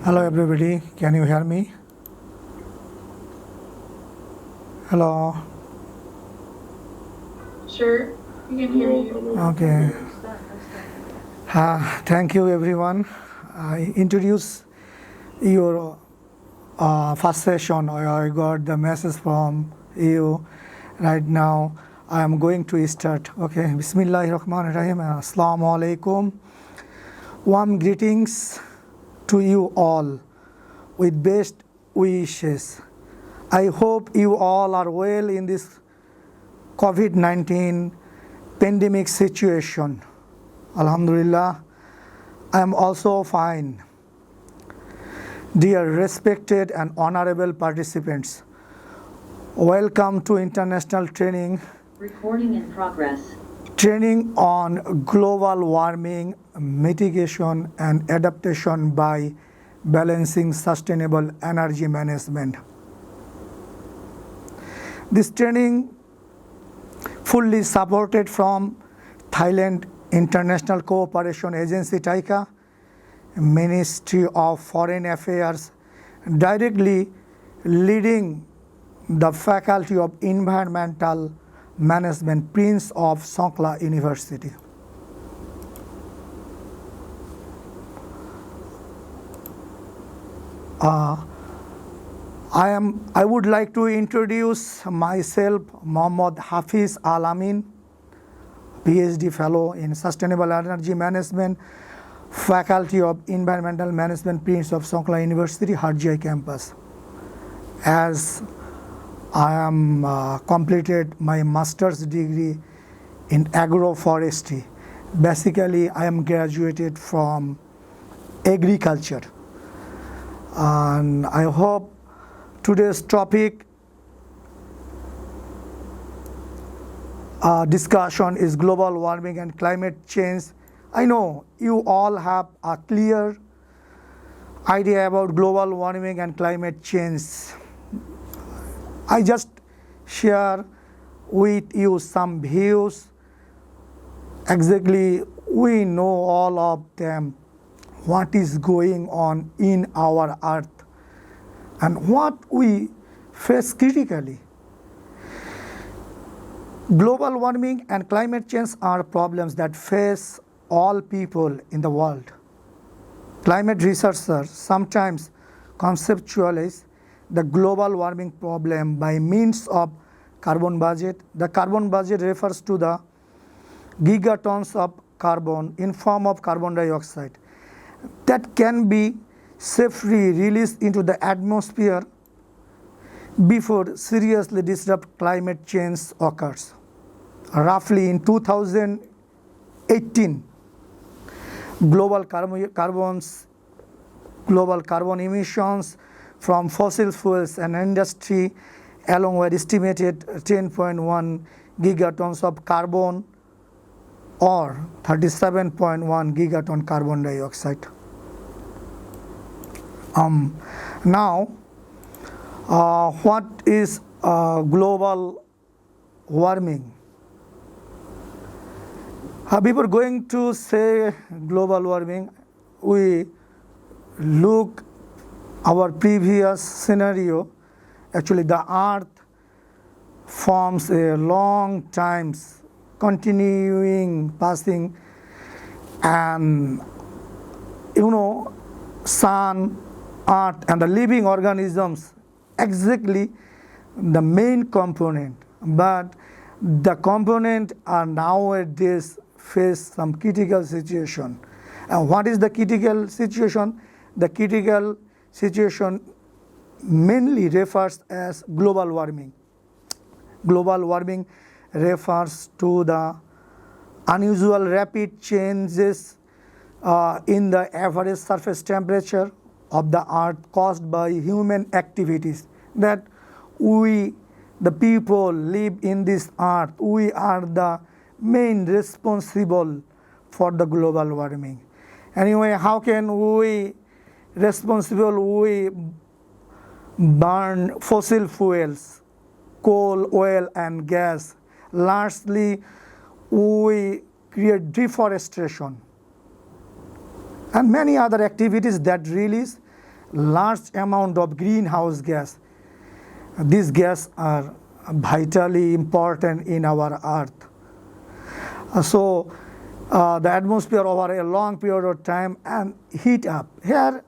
Hello everybody, can you hear me? Hello. Sure, we can hear you. Okay. Thank you everyone. I introduce your first session. I got the message from you. Right now I am going to start. Okay. Bismillahirrahmanirrahim. Assalamu alaikum. Warm greetings to you all with best wishes. I hope you all are well in this COVID-19 pandemic situation. Alhamdulillah, I am also fine. Dear respected and honorable participants, welcome to international training. Recording in progress. Training on global warming mitigation and adaptation by balancing sustainable energy management. This training fully supported from Thailand International Cooperation Agency TICA, Ministry of Foreign Affairs, directly leading the Faculty of Environmental Management, Prince of Songkhla University. I would like to introduce myself, Mohammad Hafiz Al-Amin, PhD Fellow in Sustainable Energy Management, Faculty of Environmental Management, Prince of Songkhla University, Harjai campus. As I am completed my master's degree in agroforestry. Basically, I am graduated from agriculture. And I hope today's topic discussion is global warming and climate change. I know you all have a clear idea about global warming and climate change. I just share with you some views. Exactly, we know all of them, what is going on in our earth and what we face critically. Global warming and climate change are problems that face all people in the world. Climate researchers sometimes conceptualize the global warming problem by means of carbon budget. The carbon budget refers to the gigatons of carbon in form of carbon dioxide that can be safely released into the atmosphere before seriously disrupt climate change occurs. Roughly in 2018, global carbon emissions from fossil fuels and industry along were estimated 10.1 gigatons of carbon or 37.1 gigaton carbon dioxide. Now, what is global warming? Before going to say global warming, we look our previous scenario. Actually, the earth forms a long times continuing passing, and sun, earth and the living organisms exactly the main component, but the component are nowadays face some critical situation. And what is the critical situation? The critical situation mainly refers as global warming. Global warming refers to the unusual rapid changes in the average surface temperature of the earth caused by human activities that we, the people live in this earth, we are the main responsible for the global warming. Anyway, how can we responsible? We burn fossil fuels, coal, oil and gas. Lastly, we create deforestation and many other activities that release large amount of greenhouse gas. These gases are vitally important in our earth. The atmosphere over a long period of time and heat up. Here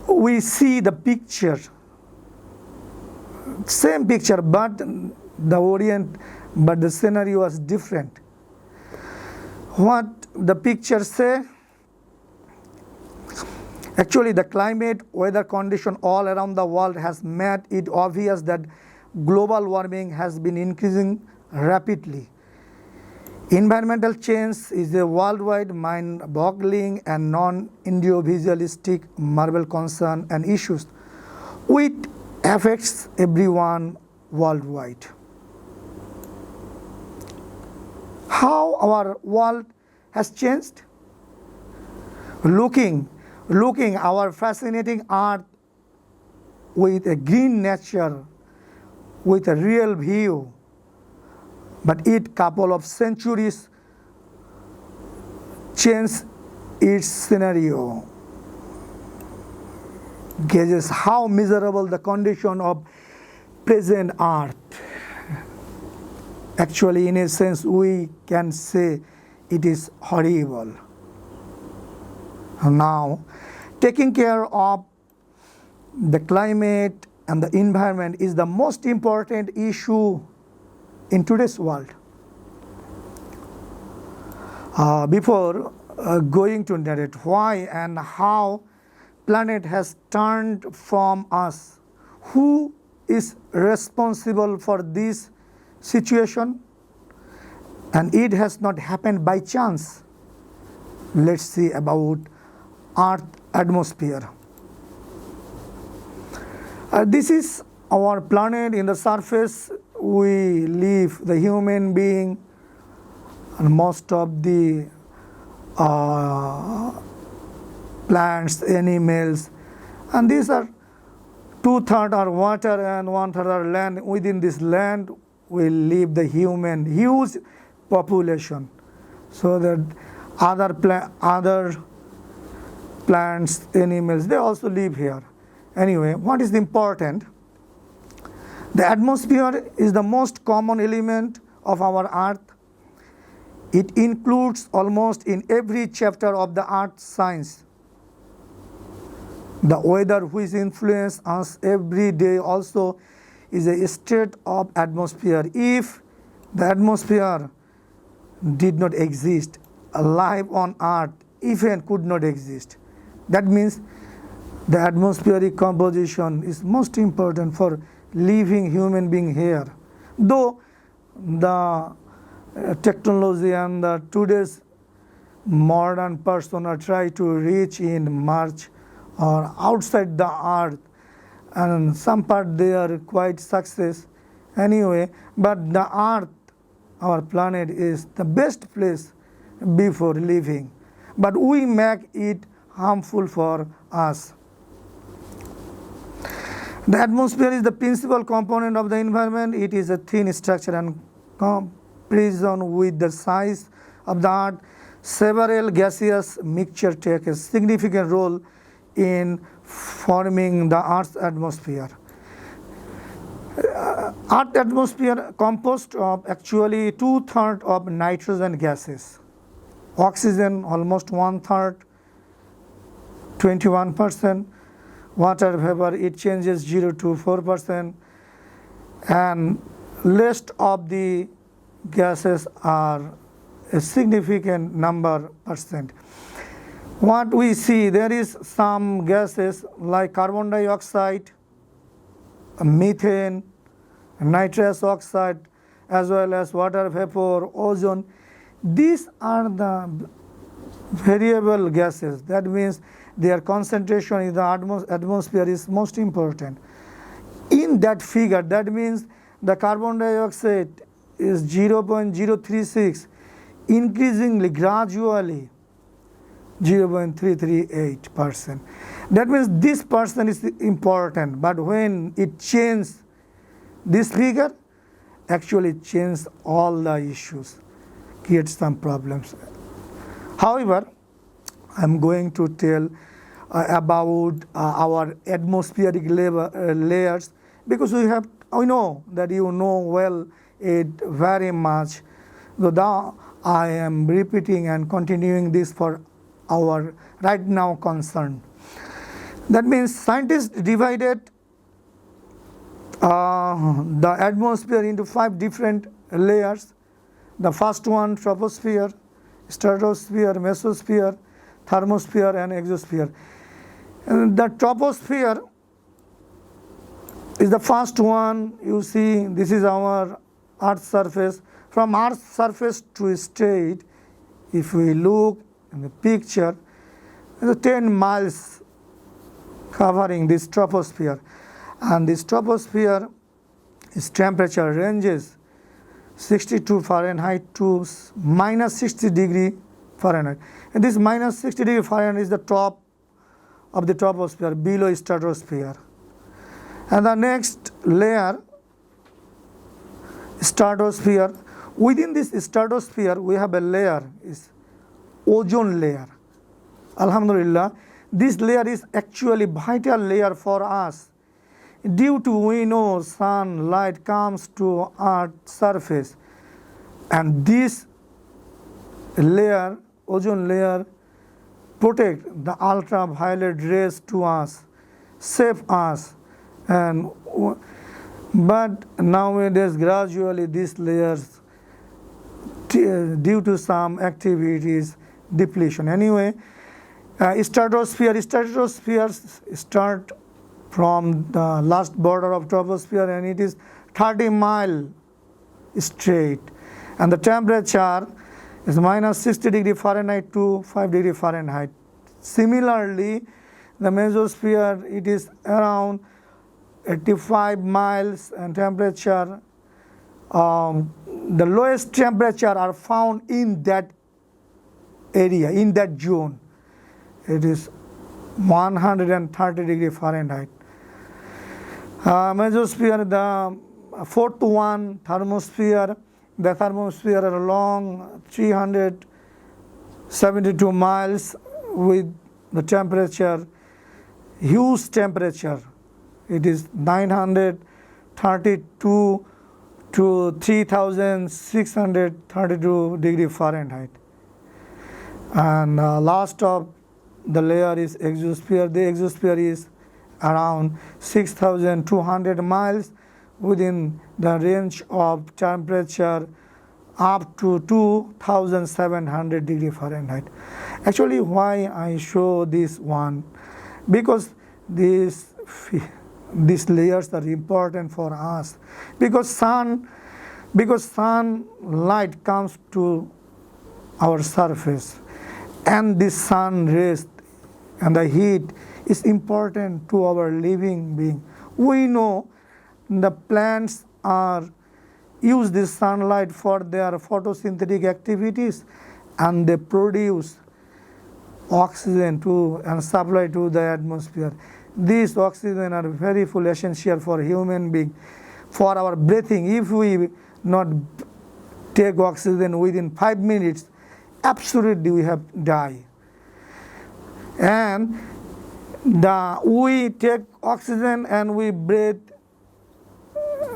we see the picture, same picture, but the scenario was different. What the picture say? Actually, the climate weather condition all around the world has made it obvious that global warming has been increasing rapidly. Environmental change is a worldwide mind-boggling and non-individualistic marvel concern and issues which affects everyone worldwide. How our world has changed? Looking our fascinating earth with a green nature, with a real view, but it couple of centuries changed its scenario. Gauges how miserable the condition of present earth. Actually, in a sense, we can say it is horrible. Now, taking care of the climate and the environment is the most important issue in today's world. Before going to narrate why and how planet has turned from us, who is responsible for this situation, and it has not happened by chance. Let's see about Earth atmosphere. This is our planet. In the surface we live, the human being and most of the plants, animals, and these are 2/3 are water and 1/3 are land. Within this land will live the human huge population, so that other plants, animals, they also live here. Anyway, what is important? The atmosphere is the most common element of our earth. It includes almost in every chapter of the earth science. The weather which influences us every day also is a state of atmosphere. If the atmosphere did not exist, life on earth even could not exist. That means the atmospheric composition is most important for living human being here. Though the technology and the today's modern person are try to reach in Mars or outside the earth, and some part they are quite success anyway, but the earth, our planet, is the best place before living, but we make it harmful for us. The atmosphere is the principal component of the environment. It is a thin structure and comparison with the size of the earth. Several gaseous mixtures take a significant role in forming the Earth's atmosphere. Earth atmosphere composed of actually 2/3 of nitrogen gases. Oxygen almost 1/3, 21%. Water vapor, it changes 0 to 4%, and rest of the gases are a significant number percent. What we see, there is some gases like carbon dioxide, methane, nitrous oxide, as well as water vapor, ozone. These are the variable gases. That means their concentration in the atmosphere is most important. In that figure, that means the carbon dioxide is 0.036, increasingly gradually 0.338%. That means this person is important, but when it changes this figure, actually changes all the issues, creates some problems. However, I'm going to tell about our atmospheric layers, because we know that you know well it very much. So now I am repeating and continuing this for our right now concern. That means scientists divided the atmosphere into 5 different layers. The first one, troposphere, stratosphere, mesosphere, thermosphere and exosphere. And the troposphere is the first one. You see, this is our Earth's surface. From Earth's surface to state, if we look in the picture, there's 10 miles covering this troposphere. And this troposphere, its temperature ranges 62 Fahrenheit to minus 60 degree Fahrenheit. And this minus 60 degree Fahrenheit is the top of the troposphere, below stratosphere. And the next layer, stratosphere. Within this stratosphere, we have a layer, is ozone layer. Alhamdulillah, this layer is actually vital layer for us. Due to we know sunlight comes to Earth's surface, and this layer, ozone layer, protect the ultraviolet rays to us, save us, and but nowadays gradually these layers due to some activities depletion. Anyway, stratosphere start from the last border of troposphere, and it is 30 mile straight, and the temperature is minus 60 degree Fahrenheit to 5 degree Fahrenheit. Similarly, the mesosphere, it is around 85 miles, and temperature, the lowest temperature are found in that area, in that zone. It is 130 degree Fahrenheit. Mesosphere, the fourth one, thermosphere. The thermosphere are long 372 miles with the temperature, huge temperature. It is 932 to 3632 degree Fahrenheit. And last of the layer is exosphere. The exosphere is around 6,200 miles within the range of temperature up to 2,700 degree Fahrenheit. Actually, why I show this one? Because these layers are important for us. Because sunlight comes to our surface, and the sun rays and the heat is important to our living being. We know the plants use this sunlight for their photosynthetic activities, and they produce oxygen and supply to the atmosphere. These oxygen are very full essential for human being, for our breathing. If we not take oxygen within 5 minutes, absolutely we have die. And we take oxygen and we breathe,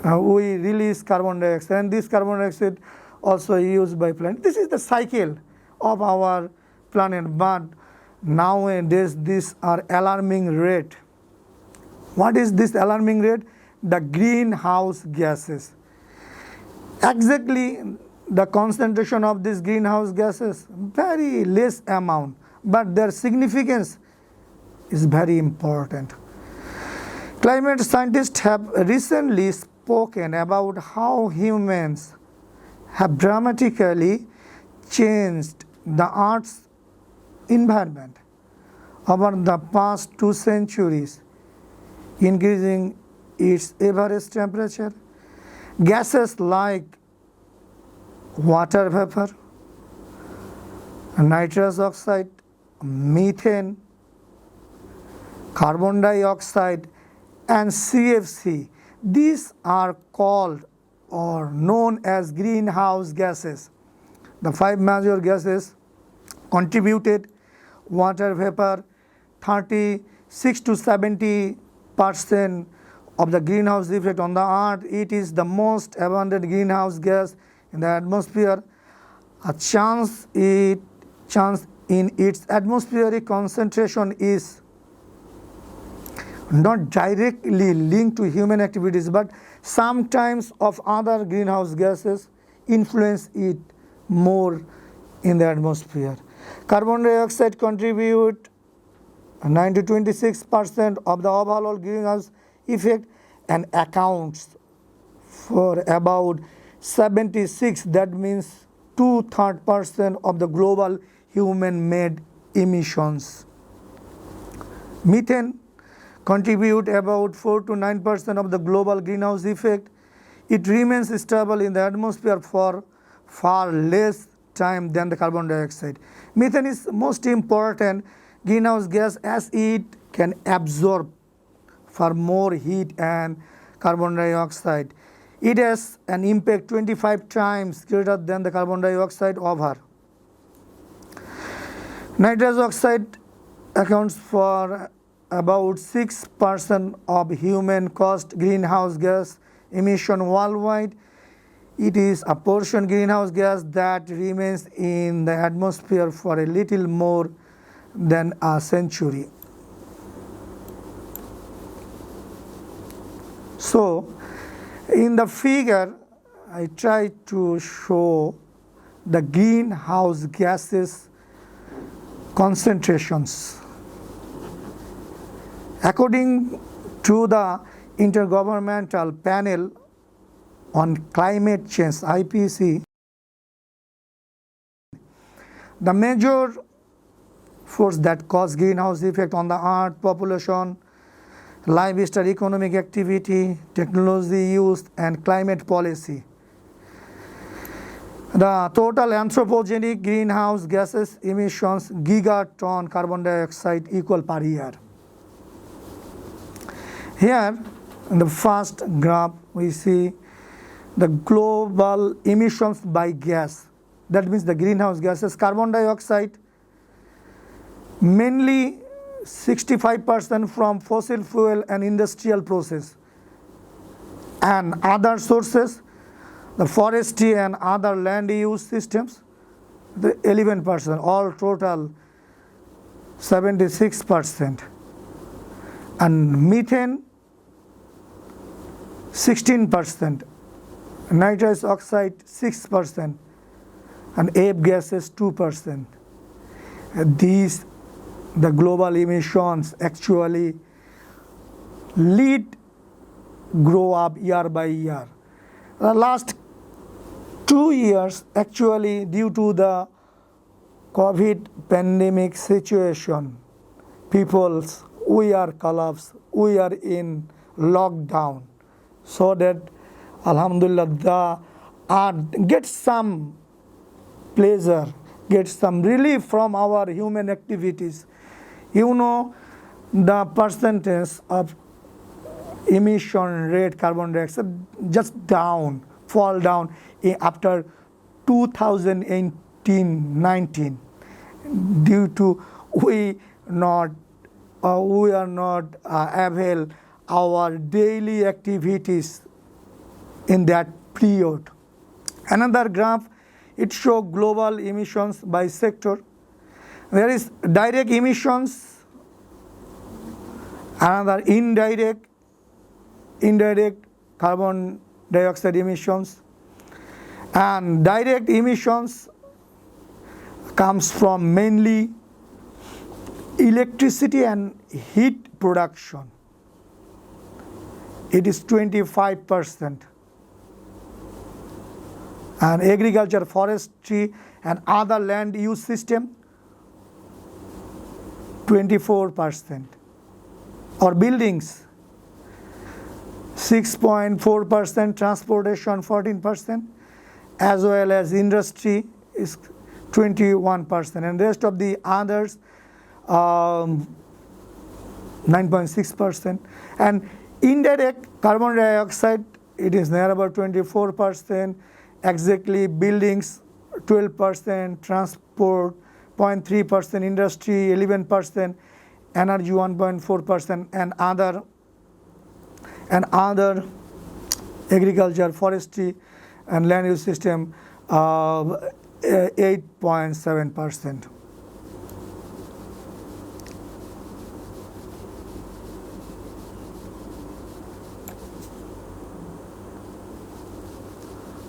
we release carbon dioxide, and this carbon dioxide also used by plant. This is the cycle of our planet, but nowadays these are alarming rate. What is this alarming rate? The greenhouse gases. Exactly the concentration of these greenhouse gases, very less amount, but their significance is very important. Climate scientists have recently spoken about how humans have dramatically changed the Earth's environment over the past 2 centuries, increasing its average temperature. Gases like water vapor, nitrous oxide, methane, carbon dioxide, and CFC. These are called or known as greenhouse gases. The 5 major gases contributed water vapor, 36 to 70% of the greenhouse effect on the earth. It is the most abundant greenhouse gas in the atmosphere. A chance in its atmospheric concentration is not directly linked to human activities, but sometimes of other greenhouse gases influence it more in the atmosphere. Carbon dioxide contribute 9 to 26% of the overall greenhouse effect and accounts for about 76, that means 2/3% of the global human-made emissions. Methane contribute about 4 to 9% of the global greenhouse effect. It remains stable in the atmosphere for far less time than the carbon dioxide. Methane is most important greenhouse gas as it can absorb far more heat and carbon dioxide. It has an impact 25 times greater than the carbon dioxide over. Nitrous oxide accounts for about 6% of human caused greenhouse gas emission worldwide. It is a portion greenhouse gas that remains in the atmosphere for a little more than a century. So, in the figure, I try to show the greenhouse gases concentrations. According to the Intergovernmental Panel on Climate Change, IPCC, the major force that cause greenhouse effect on the earth: population, lifestyle, economic activity, technology use, and climate policy. The total anthropogenic greenhouse gases emissions gigaton carbon dioxide equal per year. Here in the first graph we see the global emissions by gas, that means the greenhouse gases. Carbon dioxide mainly 65% from fossil fuel and industrial process, and other sources, the forestry and other land use systems, the 11%, all total 76%, and methane 16%, nitrous oxide 6%, and ape gases 2%. These the global emissions actually grow up year by year. The last 2 years actually, due to the COVID pandemic situation, we are collapsed, we are in lockdown, so that alhamdulillah the earth gets some pleasure, gets some relief from our human activities. You know, the percentage of emission rate carbon dioxide just fall down after 2018-19 due to we are not avail our daily activities in that period. Another graph, it shows global emissions by sector. There is direct emissions, another indirect carbon dioxide emissions, and direct emissions comes from mainly electricity and heat production. It is 25%, and agriculture, forestry, and other land use system 24%, or buildings 6.4%, transportation 14%, as well as industry is 21%, and rest of the others 9.6%. And indirect carbon dioxide, it is near about 24%, exactly buildings 12%, transport 0.3%, industry 11%, energy 1.4%, and other agriculture, forestry, and land use system 8.7%.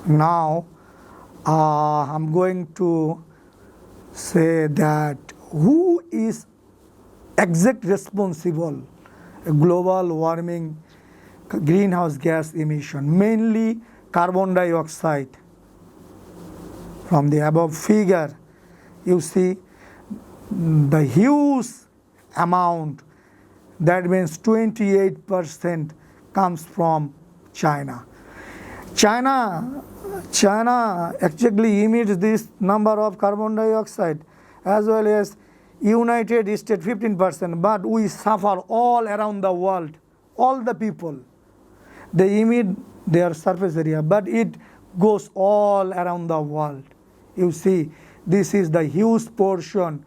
Now I'm going to say that who is exact responsible global warming greenhouse gas emission, mainly carbon dioxide. From the above figure you see the huge amount, that means 28% comes from China. China actually emits this number of carbon dioxide, as well as United States 15%, but we suffer all around the world. All the people, they emit their surface area, but it goes all around the world. You see, this is the huge portion.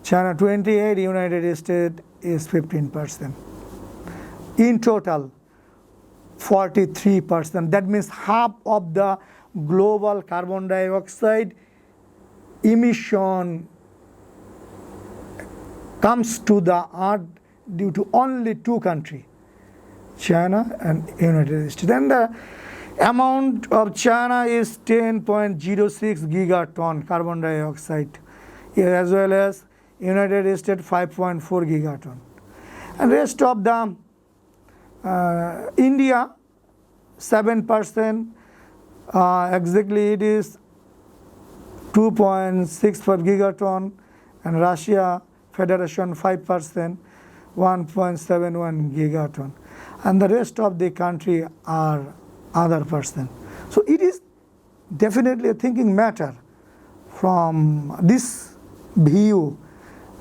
China 28, United States is 15%. In total, 43%. That means half of the global carbon dioxide emission comes to the earth due to only two countries, China and United States. Then the amount of China is 10.06 gigaton carbon dioxide, as well as United States 5.4 gigaton. And rest of the India 7%, exactly it is 2.65 gigaton, and Russia Federation 5%, 1.71 gigaton, and the rest of the country are other person. So it is definitely a thinking matter from this view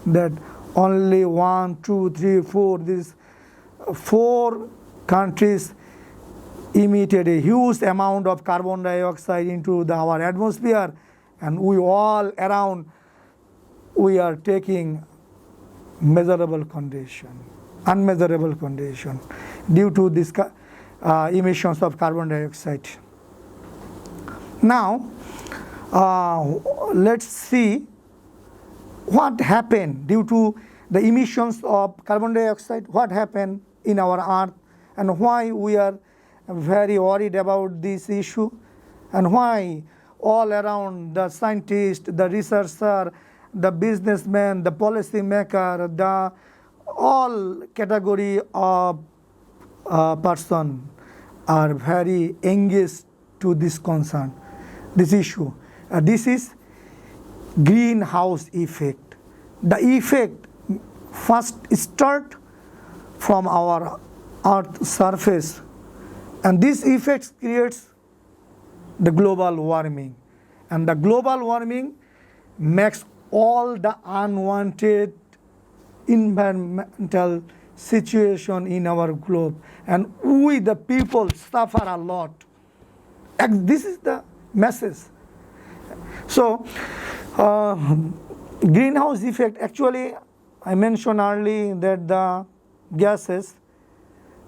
that only 1, 2, 3, 4, these 4 countries emitted a huge amount of carbon dioxide into our atmosphere, and we all around we are taking measurable condition, unmeasurable condition due to this emissions of carbon dioxide. Now let's see what happened due to the emissions of carbon dioxide, what happened in our earth, and why we are very worried about this issue, and why all around the scientist, the researcher, the businessman, the policy maker, the all category of person are very engaged to this concern, this issue. This is greenhouse effect. The effect first start from our earth surface, and this effect creates the global warming, and the global warming makes all the unwanted environmental situation in our globe, and we the people suffer a lot. And this is the message. So greenhouse effect, actually I mentioned earlier that the gases,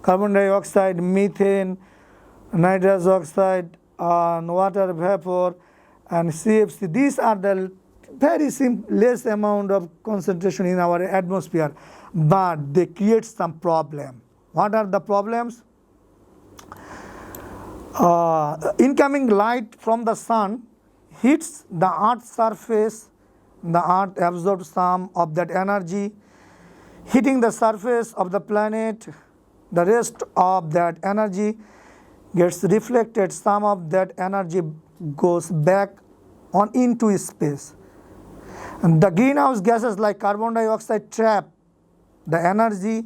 carbon dioxide, methane, nitrous oxide, water vapor, and CFC, these are the very less amount of concentration in our atmosphere, but they create some problem. What are the problems? Incoming light from the sun hits the earth's surface, the earth absorbs some of that energy, hitting the surface of the planet. The rest of that energy gets reflected, some of that energy goes back on into space. And the greenhouse gases like carbon dioxide trap the energy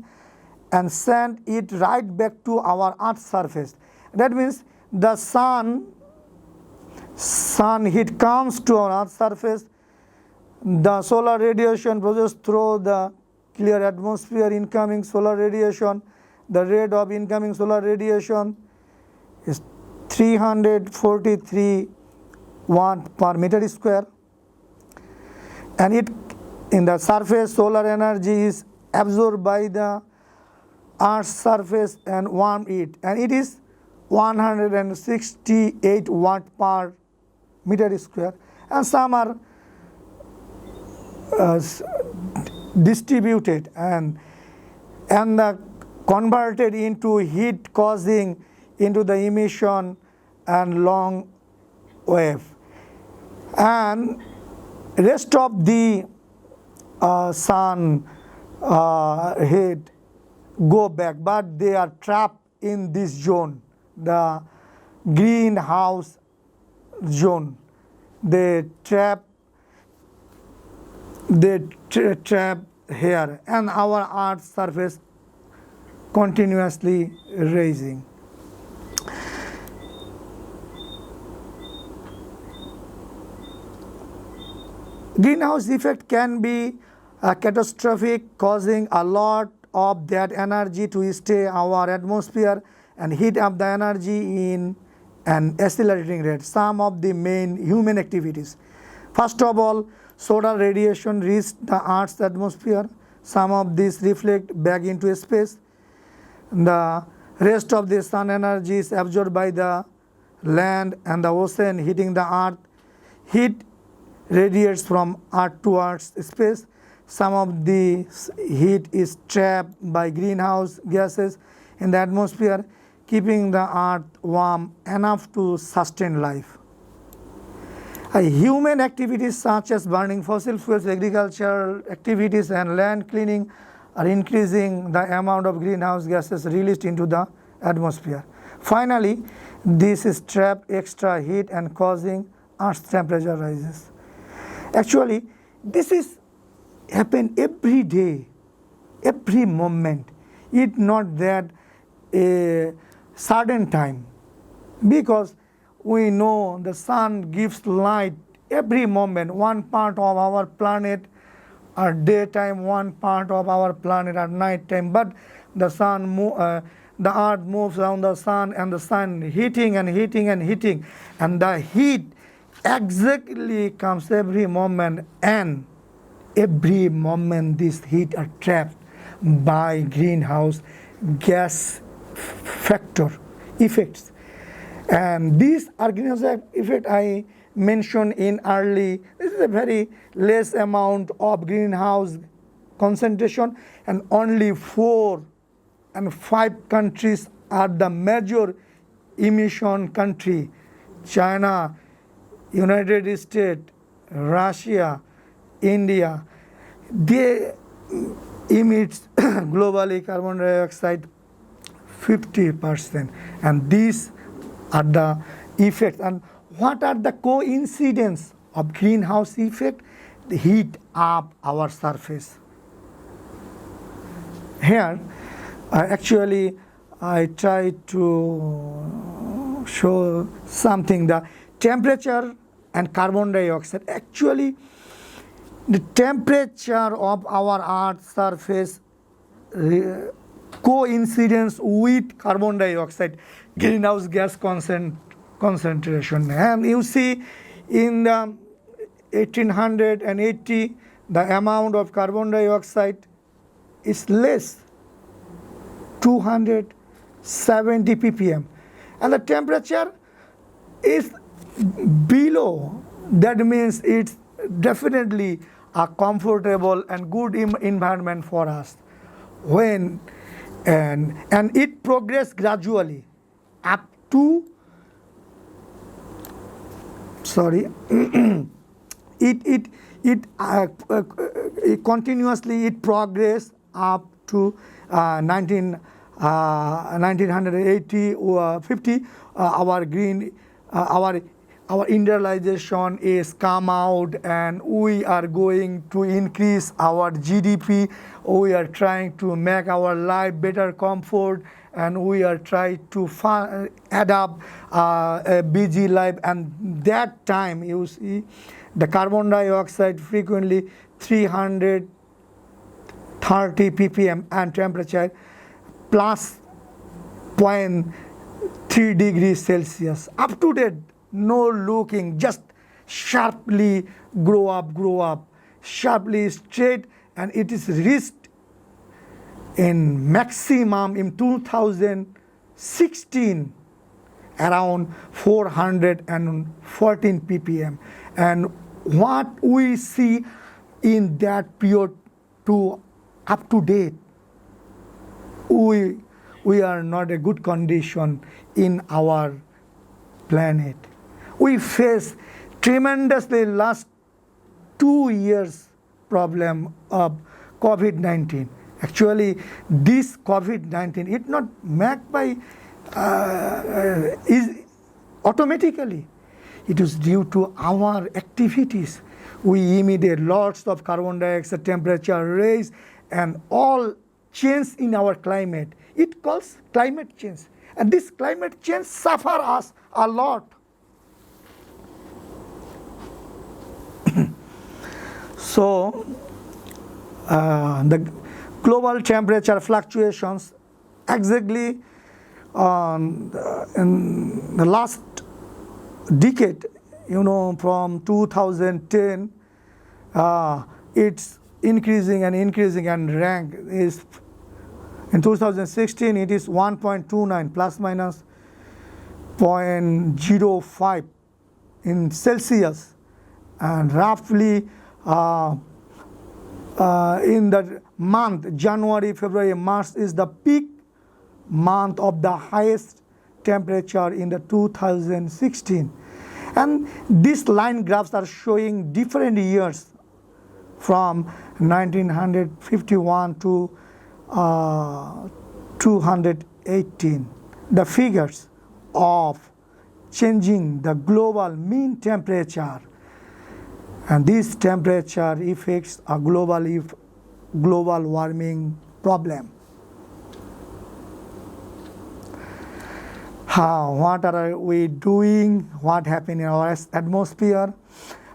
and send it right back to our earth's surface. That means the sun heat comes to our earth's surface, the solar radiation processed through the clear atmosphere, incoming solar radiation, the rate of incoming solar radiation is 343 watt per meter square, and it in the surface solar energy is absorbed by the Earth's surface and warm it, and it is 168 watt per meter square, and some are distributed and the converted into heat, causing into the emission and long wave, and rest of the sun heat go back, but they are trapped in this zone, the greenhouse zone. They trap here, and our Earth's surface continuously rising. Greenhouse effect can be catastrophic, causing a lot of that energy to stay our atmosphere and heat up the energy in an accelerating rate. Some of the main human activities. First of all, solar radiation reaches the Earth's atmosphere. Some of these reflect back into space. The rest of the sun energy is absorbed by the land and the ocean, heating the Earth. Heat radiates from Earth towards space. Some of the heat is trapped by greenhouse gases in the atmosphere, keeping the Earth warm enough to sustain life. Human activities such as burning fossil fuels, agricultural activities, and land cleaning are increasing the amount of greenhouse gases released into the atmosphere. Finally, this is trapped extra heat and causing Earth's temperature rises. Actually, this is happen every day, every moment. It's not that a certain time, because we know the sun gives light every moment. One part of our planet at daytime, one part of our planet at night time, but the sun the Earth moves around the sun, and the sun heating and heating and heating, and the heat exactly comes every moment, and every moment this heat are trapped by greenhouse gas factor effects. And this greenhouse effect I mentioned in early, this is a very less amount of greenhouse concentration, and only 4 and 5 countries are the major emission country: China, United States, Russia, India. They emit globally carbon dioxide 50%, and these are the effects. And what are the coincidence of greenhouse effect? The heat up our surface. Here, actually, I try to show something. The temperature and carbon dioxide. Actually, the temperature of our Earth's surface coincidence with carbon dioxide greenhouse gas concentration. And you see, in the 1880, the amount of carbon dioxide is less, 270 ppm, and the temperature is below. That means it's definitely a comfortable and good environment for us. When and it progressed gradually up to it continuously it progressed up to 1980 or 50. Our industrialization is come out, and we are going to increase our GDP. We are trying to make our life better comfort, and we are trying to adapt a busy life. And that time, you see, the carbon dioxide frequently 330 ppm and temperature plus 0.3 degrees Celsius. Up to date, no looking, just sharply grow up. sharply straight, and it is reached in maximum in 2016 around 414 ppm. And what we see in that period to up to date, we are not a good condition in our planet. We face tremendously last 2 years problem of COVID-19. Actually, this COVID-19 is not made by is automatically. It is due to our activities. We emitted lots of carbon dioxide, temperature rise, and all change in our climate. It calls climate change, and this climate change suffer us a lot. So the global temperature fluctuations exactly in the last decade, from 2010, it's increasing and rank is in 2016 it is 1.29 plus minus 0.05 in Celsius, and roughly in the month January, February, March is the peak month of the highest temperature in the 2016. And these line graphs are showing different years from 1951 to 218. The figures of changing the global mean temperature, and this temperature affects a global warming problem. What are we doing? What happened in our atmosphere?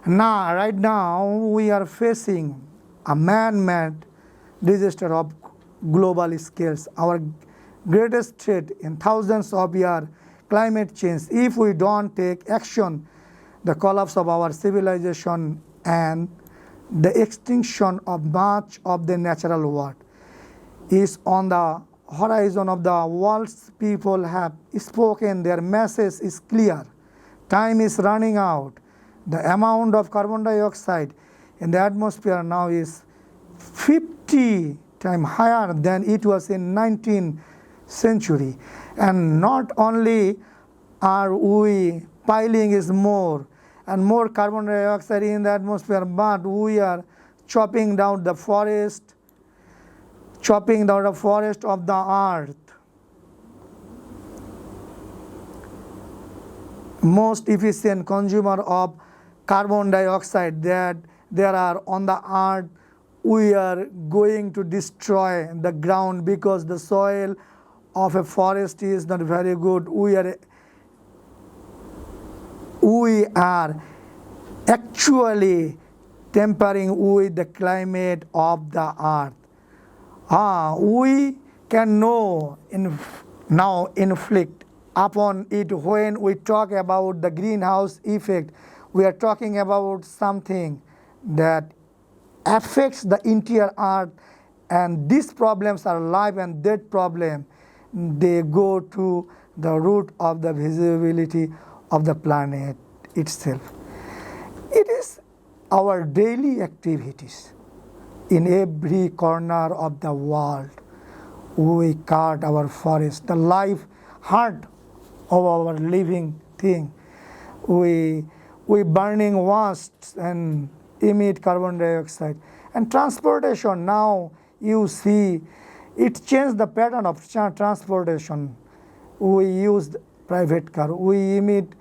Right now, we are facing a man-made disaster of global scales. Our greatest threat in thousands of years, climate change. If we don't take action, the collapse of our civilization and the extinction of much of the natural world is on the horizon of the world's people have spoken. Their message is clear. Time is running out. The amount of carbon dioxide in the atmosphere now is 50 times higher than it was in 19th century. And not only are we piling is more and more carbon dioxide in the atmosphere, but we are chopping down the forest of the earth. Most efficient consumer of carbon dioxide that there are on the earth, we are going to destroy the ground because the soil of a forest is not very good. We are actually tampering with the climate of the earth. We can now inflict upon it when we talk about the greenhouse effect. We are talking about something that affects the entire earth, and these problems are life and death problem. They go to the root of the visibility of the planet itself. It is our daily activities. In every corner of the world, we cut our forest, the life heart of our living thing. We burning wastes and emit carbon dioxide. And transportation, now you see, it changed the pattern of transportation. We used private car. We emit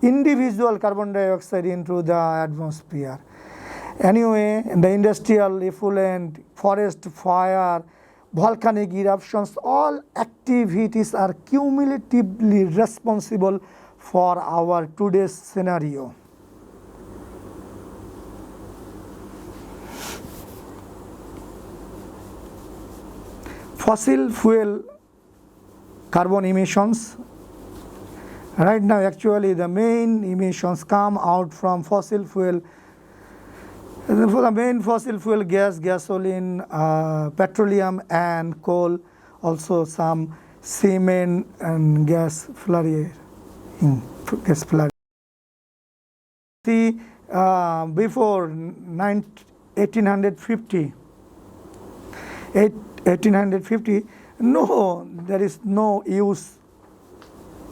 individual carbon dioxide into the atmosphere. Anyway, the industrial effluent, forest fire, volcanic eruptions, all activities are cumulatively responsible for our today's scenario. Fossil fuel carbon emissions. Right now, actually, the main emissions come out from fossil fuel For the main fossil fuel gas, gasoline, petroleum and coal, also some cement and gas flaring. See, before 1850, 1850, no, there is no use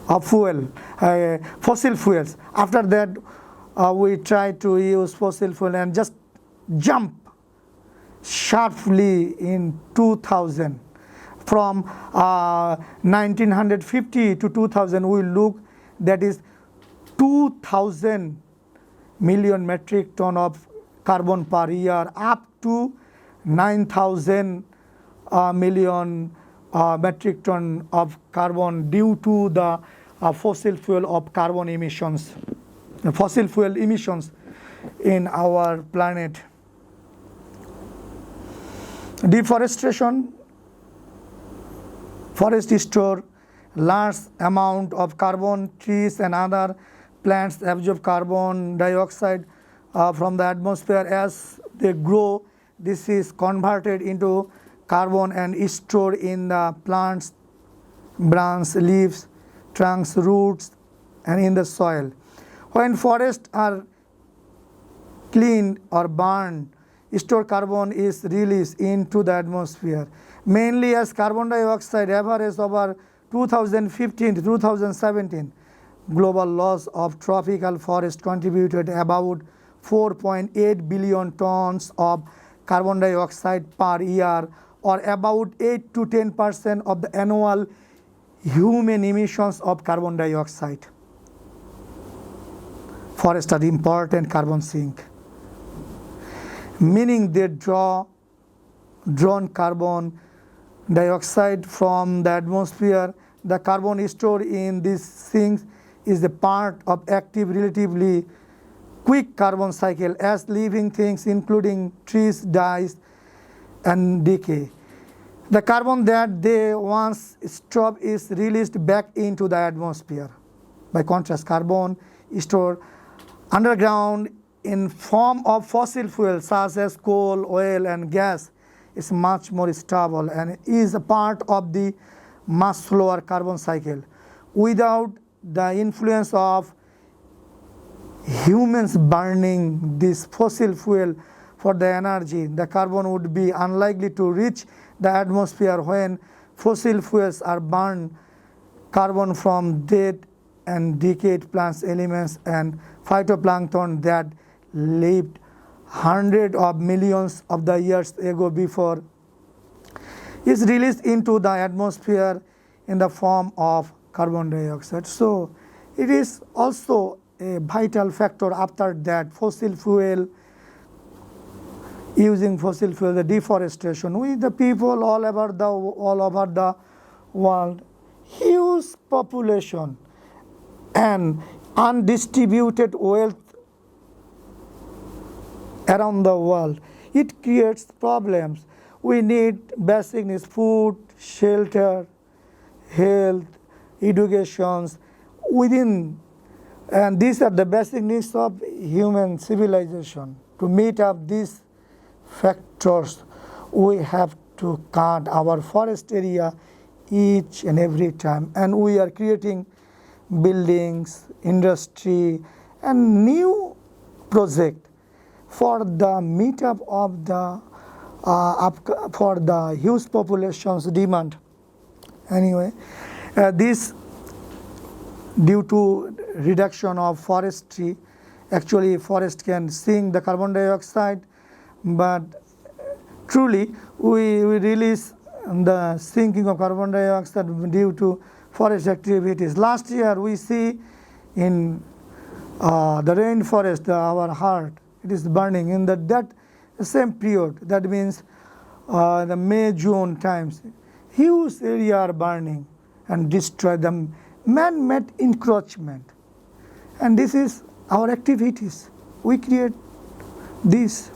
of fuel, fossil fuels. After that, we try to use fossil fuel and just jump sharply in 2000. From 1950 to 2000, we look, that is 2000 million metric ton of carbon per year, up to 9,000 million metric ton of carbon due to the fossil fuel of carbon emissions, fossil fuel emissions in our planet. Deforestation, forest store large amount of carbon. Trees and other plants absorb carbon dioxide from the atmosphere. As they grow, this is converted into carbon and is stored in the plants, branches, leaves, trunks, roots, and in the soil. When forests are cleaned or burned, stored carbon is released into the atmosphere, mainly as carbon dioxide. Average over 2015 to 2017, global loss of tropical forest contributed about 4.8 billion tons of carbon dioxide per year, or about 8 to 10% of the annual human emissions of carbon dioxide. Forests are important carbon sink, meaning they drawn carbon dioxide from the atmosphere. The carbon stored in these sinks is a part of active, relatively quick carbon cycle as living things including trees dies and decay. The carbon that they once stored is released back into the atmosphere. By contrast, carbon stored underground in form of fossil fuels such as coal, oil and gas is much more stable and is a part of the much slower carbon cycle. Without the influence of humans burning this fossil fuel for the energy, the carbon would be unlikely to reach the atmosphere. When fossil fuels are burned, carbon from dead and decayed plant elements and phytoplankton that lived hundreds of millions of the years ago before is released into the atmosphere in the form of carbon dioxide. So it is also a vital factor. After that, fossil fuel, using fossil fuel, the deforestation. We the people all over the world, huge population and undistributed wealth around the world. It creates problems. We need basic needs: food, shelter, health, educations within, and these are the basic needs of human civilization. To meet up these factors, we have to cut our forest area each and every time, and we are creating buildings, industry and new project for the meetup of the for the huge population's demand. Anyway, this due to reduction of forestry, actually forest can sink the carbon dioxide, but truly we release the sinking of carbon dioxide due to forest activities. Last year we see in the rainforest, our heart, it is burning in that same period. That means the May, June times, huge area are burning and destroy them. Man-made encroachment, and this is our activities. We create this.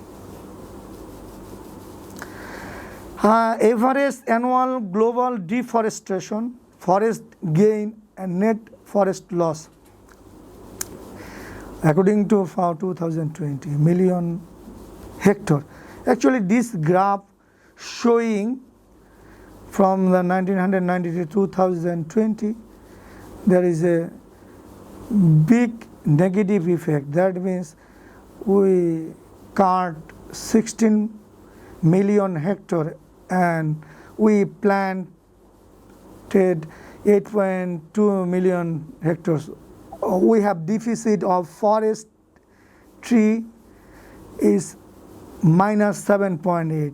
Average annual global deforestation, forest gain and net forest loss. According to 2020, million hectare. Actually, this graph showing from the 1990 to 2020, there is a big negative effect. That means we cut 16 million hectare and we planted 8.2 million hectares. We have deficit of forest tree is minus 7.8.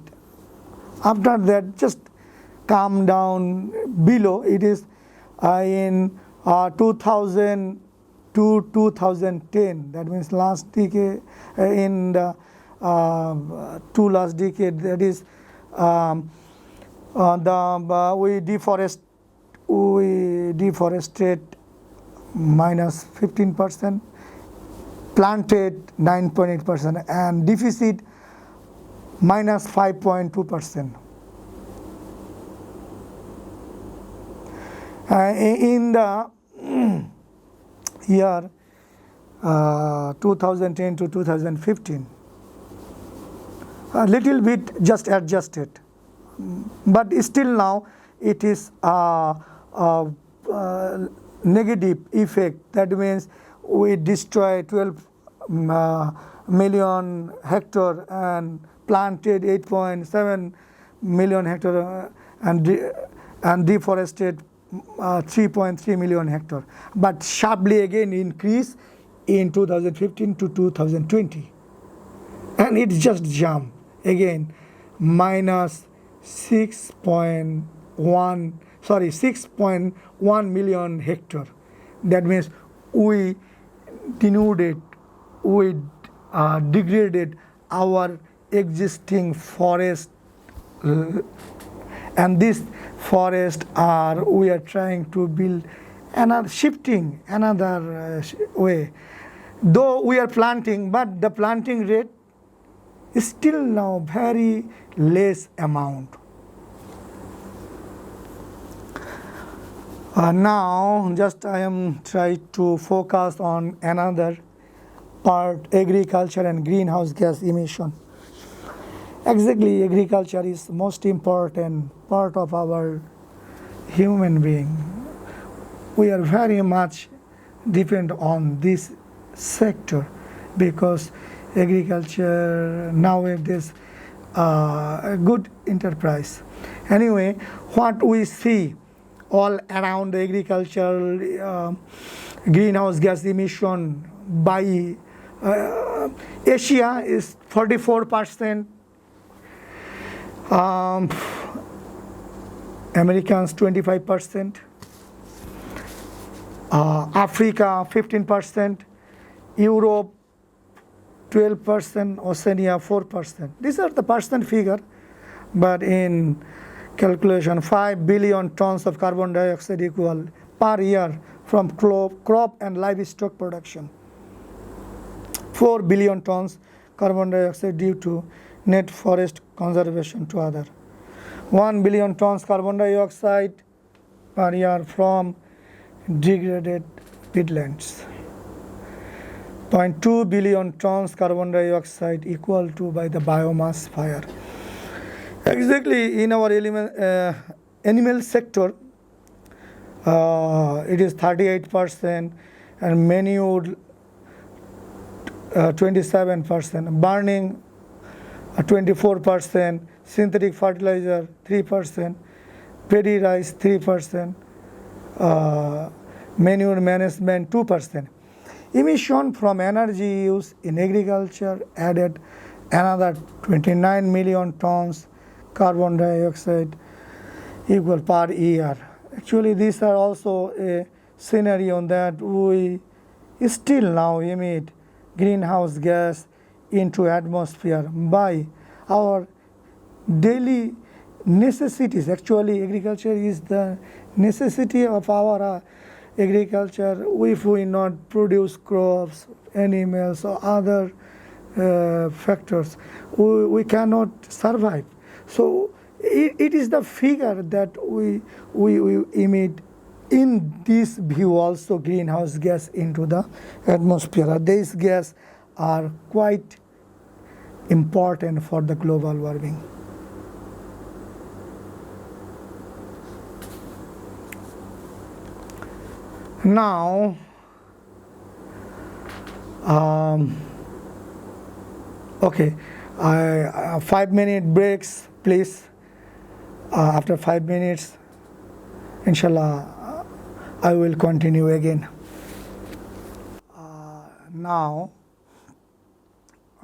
After that, just come down below. It is in 2000 to 2010. That means last decade, in the two last decade. That is we deforested minus 15%, planted 9.8%, and deficit minus 5.2%. In the year 2010 to 2015, a little bit just adjusted, but still now it is a negative effect. That means we destroy 12 million hectare and planted 8.7 million hectare and deforested 3.3 million hectare, but sharply again increase in 2015 to 2020, and it just jumped again minus 6.1 million hectare. That means we denuded, we degraded our existing forest, and this forest we are trying to build another, shifting another way. Though we are planting, but the planting rate is still now very less amount. Now just I am trying to focus on another part, agriculture and greenhouse gas emission. Exactly, agriculture is most important part of our human being. We are very much depend on this sector because agriculture nowadays a good enterprise. Anyway, what we see all around agriculture, greenhouse gas emission by Asia is 44%, Americans 25%, Africa 15%, Europe 12%, Oceania 4%. These are the percent figure, but in calculation 5 billion tons of carbon dioxide equal per year from crop and livestock production. 4 billion tons carbon dioxide due to net forest conservation to other. 1 billion tons carbon dioxide per year from degraded peatlands. 0.2 billion tons carbon dioxide equal to by the biomass fire. Exactly in our animal sector, it is 38% and manure 27%, burning 24%, synthetic fertilizer 3%, paddy rice 3%, manure management 2%. Emission from energy use in agriculture added another 29 million tons carbon dioxide equal per year. Actually, these are also a scenario that we still now emit greenhouse gas into atmosphere by our daily necessities. Actually, agriculture is the necessity of our agriculture. If we not produce crops, animals or other factors, we cannot survive. So it is the figure that we emit in this view also greenhouse gas into the atmosphere. These gas are quite important for the global warming. Now, okay, 5 minute breaks, please. After 5 minutes, inshallah, I will continue again. Now,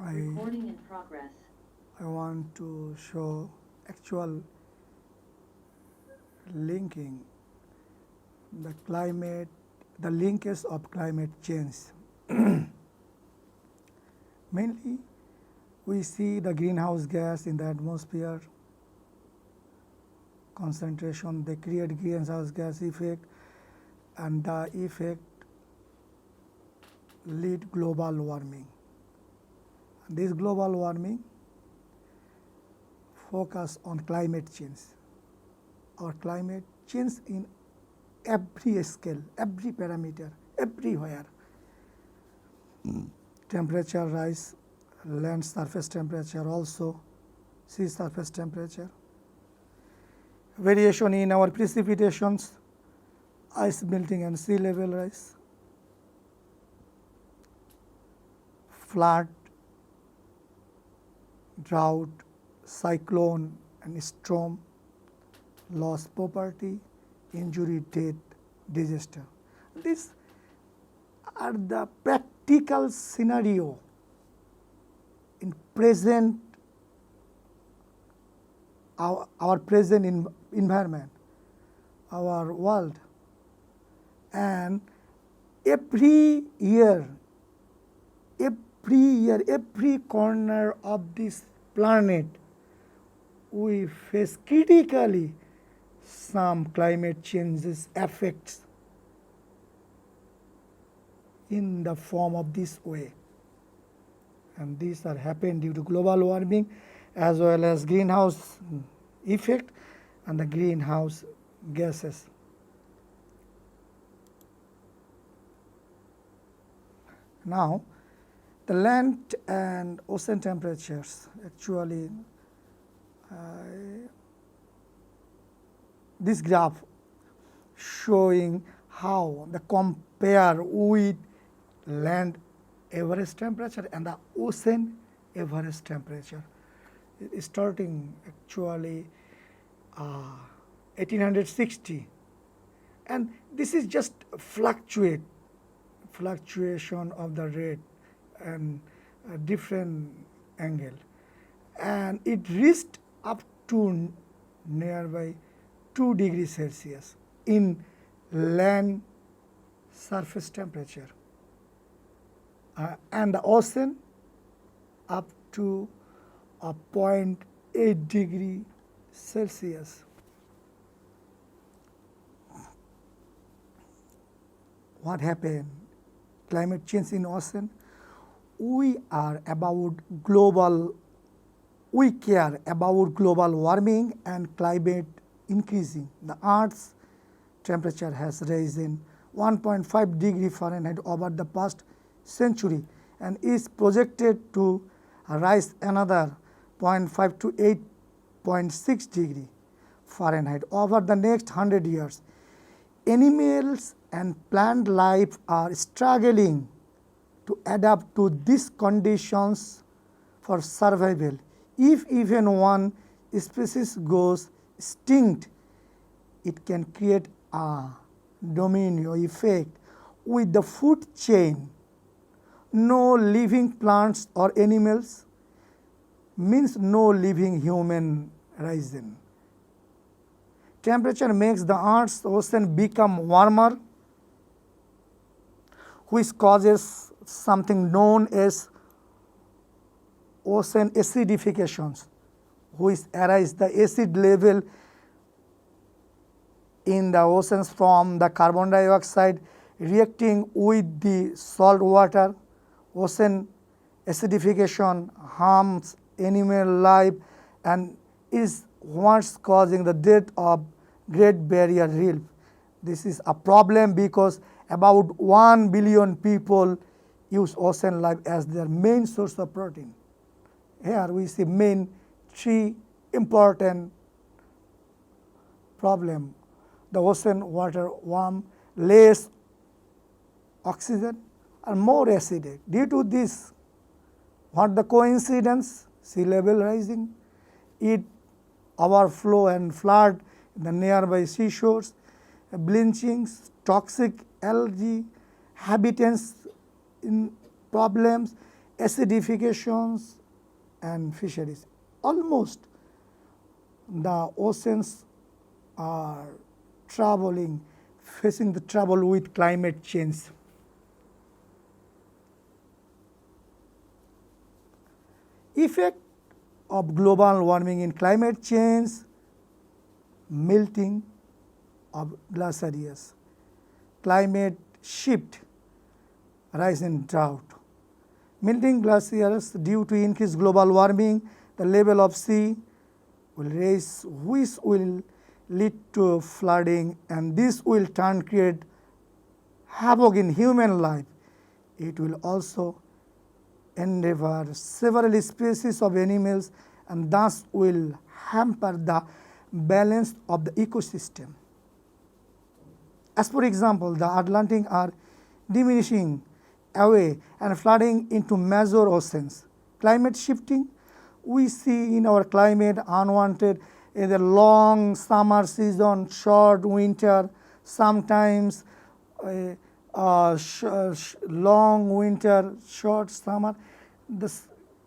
Recording in progress. I want to show actual linking the climate, the linkage of climate change. Mainly, we see the greenhouse gas in the atmosphere concentration, they create greenhouse gas effect, and the effect lead global warming. This global warming focus on climate change, or climate change in every scale, every parameter, everywhere. Temperature rise, land surface temperature also, sea surface temperature. Variation in our precipitations, ice melting and sea level rise, flood, drought, cyclone and storm, loss property, injury, death, disaster. These are the practical scenario in present our present environment, our world, and every year, every corner of this planet, we face critically some climate changes effects in the form of this way. And these are happened due to global warming as well as greenhouse effect and the greenhouse gases. Now, the land and ocean temperatures actually, this graph showing how the compare with land average temperature and the ocean average temperature. Starting actually 1860, and this is just fluctuation of the rate and a different angle, and it reached up to nearby 2 degrees Celsius in land surface temperature, and the ocean up to a 0.8 degree Celsius. What happened? Climate change in ocean. We care about global warming and climate increasing. The Earth's temperature has risen 1.5 degree Fahrenheit over the past century and is projected to rise another 0.5 to 8.6 degree Fahrenheit over the next 100 years. Animals and plant life are struggling to adapt to these conditions for survival. If even one species goes extinct, it can create a domino effect with the food chain. No living plants or animals means no living human rising. Temperature makes the Earth's ocean become warmer, which causes something known as ocean acidifications, which arise the acid level in the oceans from the carbon dioxide reacting with the salt water. Ocean acidification harms animal life and is what's causing the death of Great Barrier Reef. This is a problem because about 1 billion people use ocean life as their main source of protein. Here we see main three important problem. The ocean water warm, less oxygen and more acidic. Due to this, what the coincidence? Sea level rising, it overflow and flood the nearby seashores, bleachings, toxic algae, habitats in problems, acidifications and fisheries. Almost the oceans are facing the trouble with climate change. Effect of global warming in climate change, melting of glaciers, climate shift, rise in drought. Melting glaciers due to increased global warming, the level of sea will rise, which will lead to flooding, and this will create havoc in human life. It will also endanger several species of animals and thus will hamper the balance of the ecosystem. As for example, the Atlantic are diminishing away and flooding into major oceans. Climate shifting, we see in our climate unwanted either long summer season, short winter, sometimes long winter, short summer. The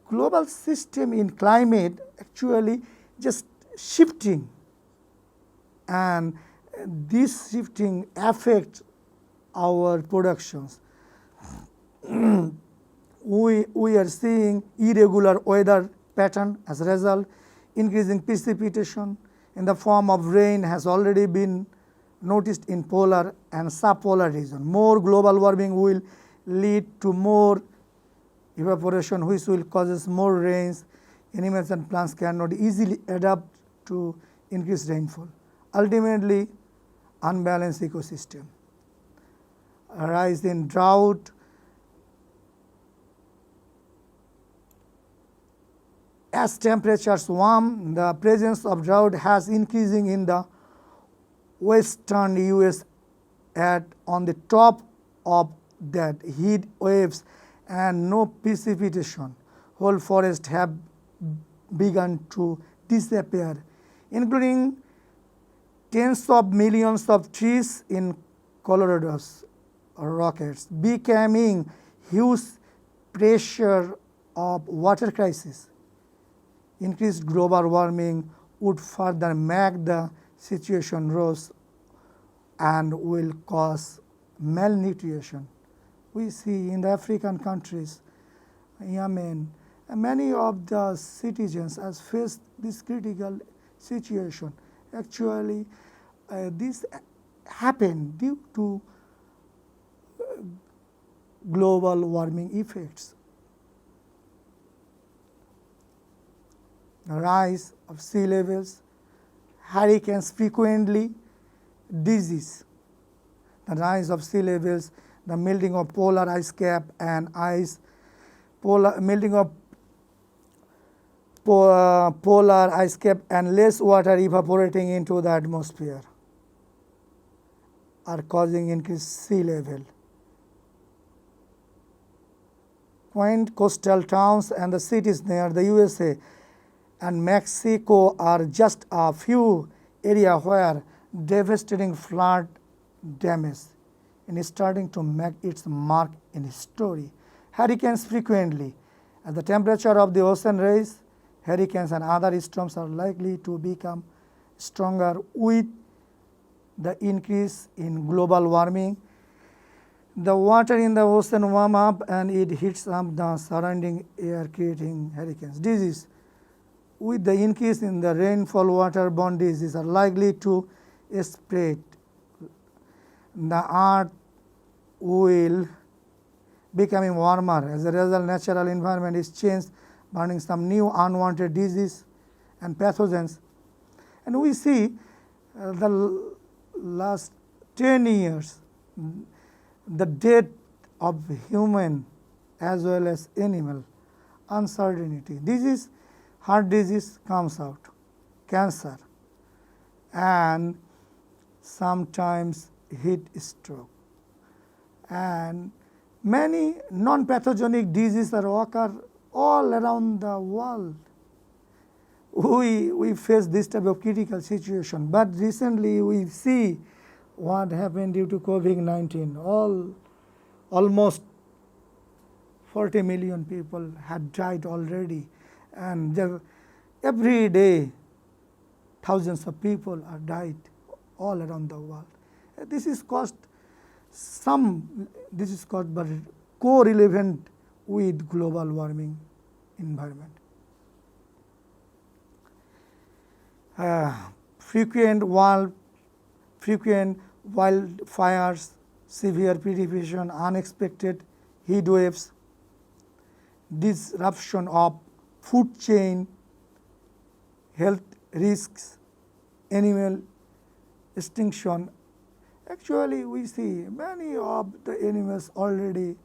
global system in climate actually just shifting, and this shifting affects our productions. we are seeing irregular weather pattern as a result. Increasing precipitation in the form of rain has already been noticed in polar and subpolar region. More global warming will lead to more evaporation, which will cause more rains. Animals and plants cannot easily adapt to increased rainfall. Ultimately, unbalanced ecosystem. A rise in drought, as temperatures warm, the presence of drought has increasing in the western US. On the top of that, heat waves and no precipitation, whole forests have begun to disappear, including tens of millions of trees in Colorado's Rockies, becoming huge pressure of water crisis. Increased global warming would further make the situation worse and will cause malnutrition. We see in the African countries, Yemen, many of the citizens has faced this critical situation. Actually, this happened due to global warming effects. The rise of sea levels, hurricanes frequently, disease. The rise of sea levels, the melting of polar ice cap and melting of polar ice cap and less water evaporating into the atmosphere are causing increased sea level. Quaint coastal towns and the cities near the USA and Mexico are just a few areas where devastating flood damage is starting to make its mark in history. Hurricanes frequently. As the temperature of the ocean rise, hurricanes and other storms are likely to become stronger with the increase in global warming. The water in the ocean warm up and it heats up the surrounding air, creating hurricanes. Disease. With the increase in the rainfall, waterborne diseases are likely to spread. The earth will becoming warmer. As a result, natural environment is changed, bringing some new unwanted disease and pathogens. And we see the last 10 years, the death of human as well as animal uncertainty. Disease, heart disease comes out, cancer, and sometimes heat stroke. And many non-pathogenic diseases occur all around the world. We face this type of critical situation, but recently we see what happened due to COVID-19. Almost 40 million people had died already, and every day thousands of people are died all around the world. This is caused by co-relevant with global warming environment. Frequent wildfires, severe precipitation, unexpected heat waves, disruption of food chain, health risks, animal extinction. Actually, we see many of the animals already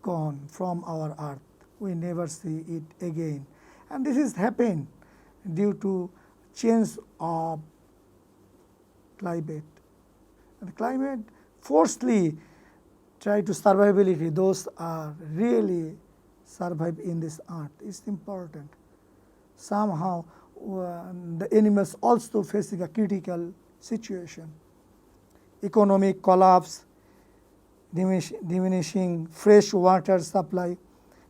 gone from our earth. We never see it again. And this is happened due to change of climate. And climate forcefully try to survivability. Those are really survive in this earth. It's important. Somehow the animals also facing a critical situation. Economic collapse, diminishing fresh water supply.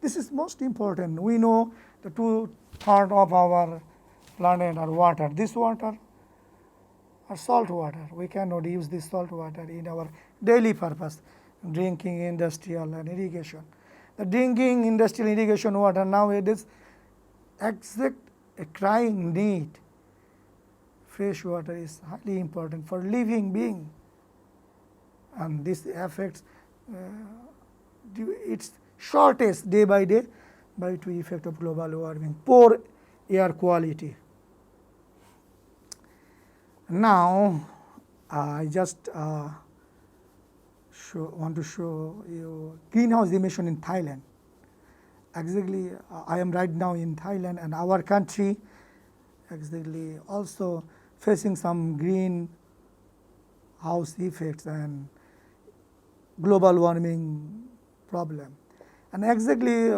This is most important. We know the 2/3 of our planet are water. This water are salt water. We cannot use this salt water in our daily purpose, drinking, industrial, and irrigation. The drinking, industrial, irrigation water nowadays exact a crying need. Fresh water is highly important for living being, and this affects its shortage day by day by the effect of global warming, poor air quality. Now, I just want to show you greenhouse emission in Thailand. Exactly, I am right now in Thailand, and our country exactly also facing some greenhouse effects and global warming problem. And exactly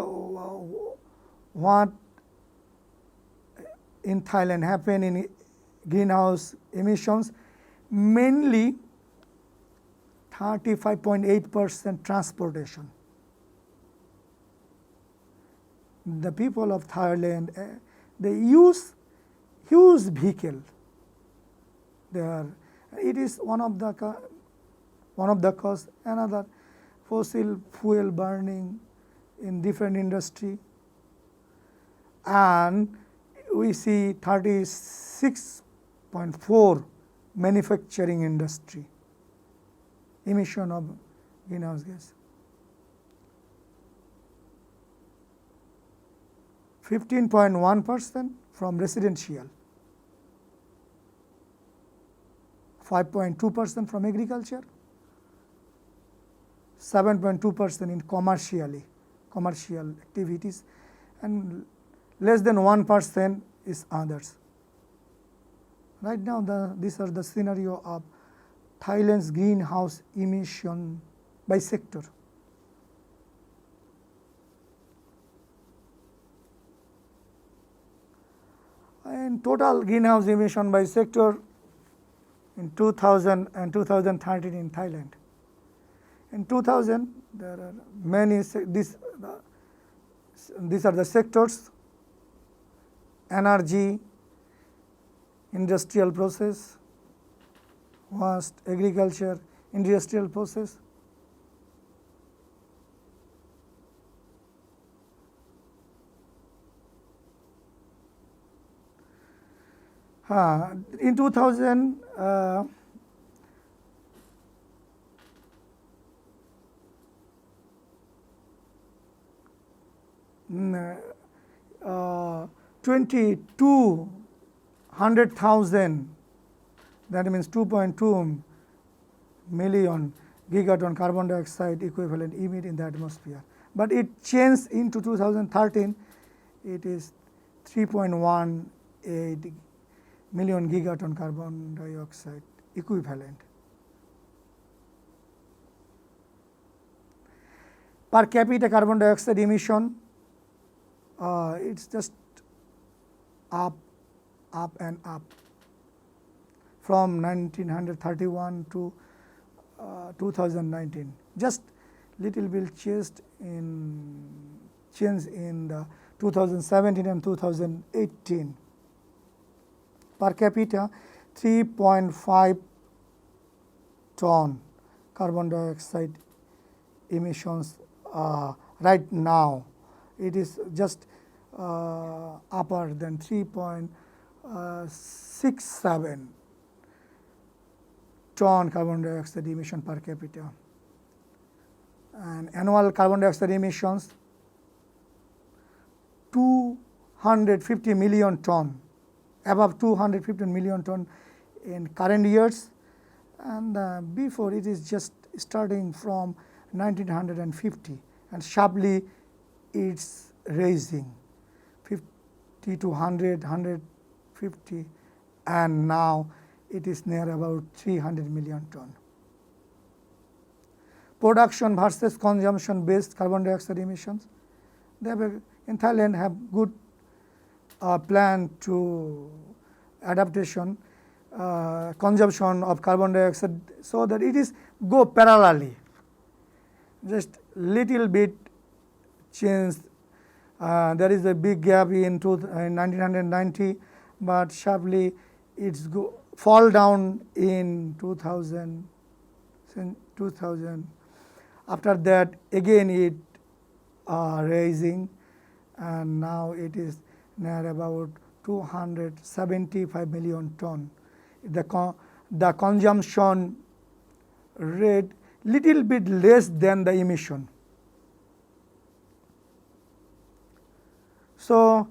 what in Thailand happen in greenhouse emissions, mainly 35.8% transportation. The people of Thailand, they use huge vehicle. It is one of the cause. Another, fossil fuel burning in different industry, and we see 36.4 manufacturing industry emission of greenhouse gas. 15.1% from residential, 5.2% from agriculture, 7.2% in commercial activities, and less than 1% is others. Right now, these are the scenario of Thailand's greenhouse emission by sector. And total greenhouse emission by sector in 2000 and 2013 in Thailand. In 2000, there are many, these are the sectors: energy, industrial process, waste, agriculture, industrial process. In 2000, uh, 2,200,000, that means 2.2 million gigaton carbon dioxide equivalent emit in the atmosphere. but it changed into 2013. It is 3.18 million gigaton carbon dioxide equivalent. Per capita carbon dioxide emission, it's just up and up from 1931 to 2019. Just little bit changed in the 2017 and 2018. Per capita, 3.5 ton carbon dioxide emissions right now. It is just upper than 3.67 ton carbon dioxide emission per capita. And annual carbon dioxide emissions 250 million ton, above 250 million ton in current years, and before it is just starting from 1950, and sharply it's raising 50 to 100, 150, and now it is near about 300 million ton. Production versus consumption based carbon dioxide emissions. They have in Thailand have good plan to adaptation consumption of carbon dioxide, so that it is go parallelly. Just little bit change. There is a big gap in 1990, but sharply it's fall down in 2000. After that again it raising, and now it is near about 275 million ton. The consumption rate little bit less than the emission. So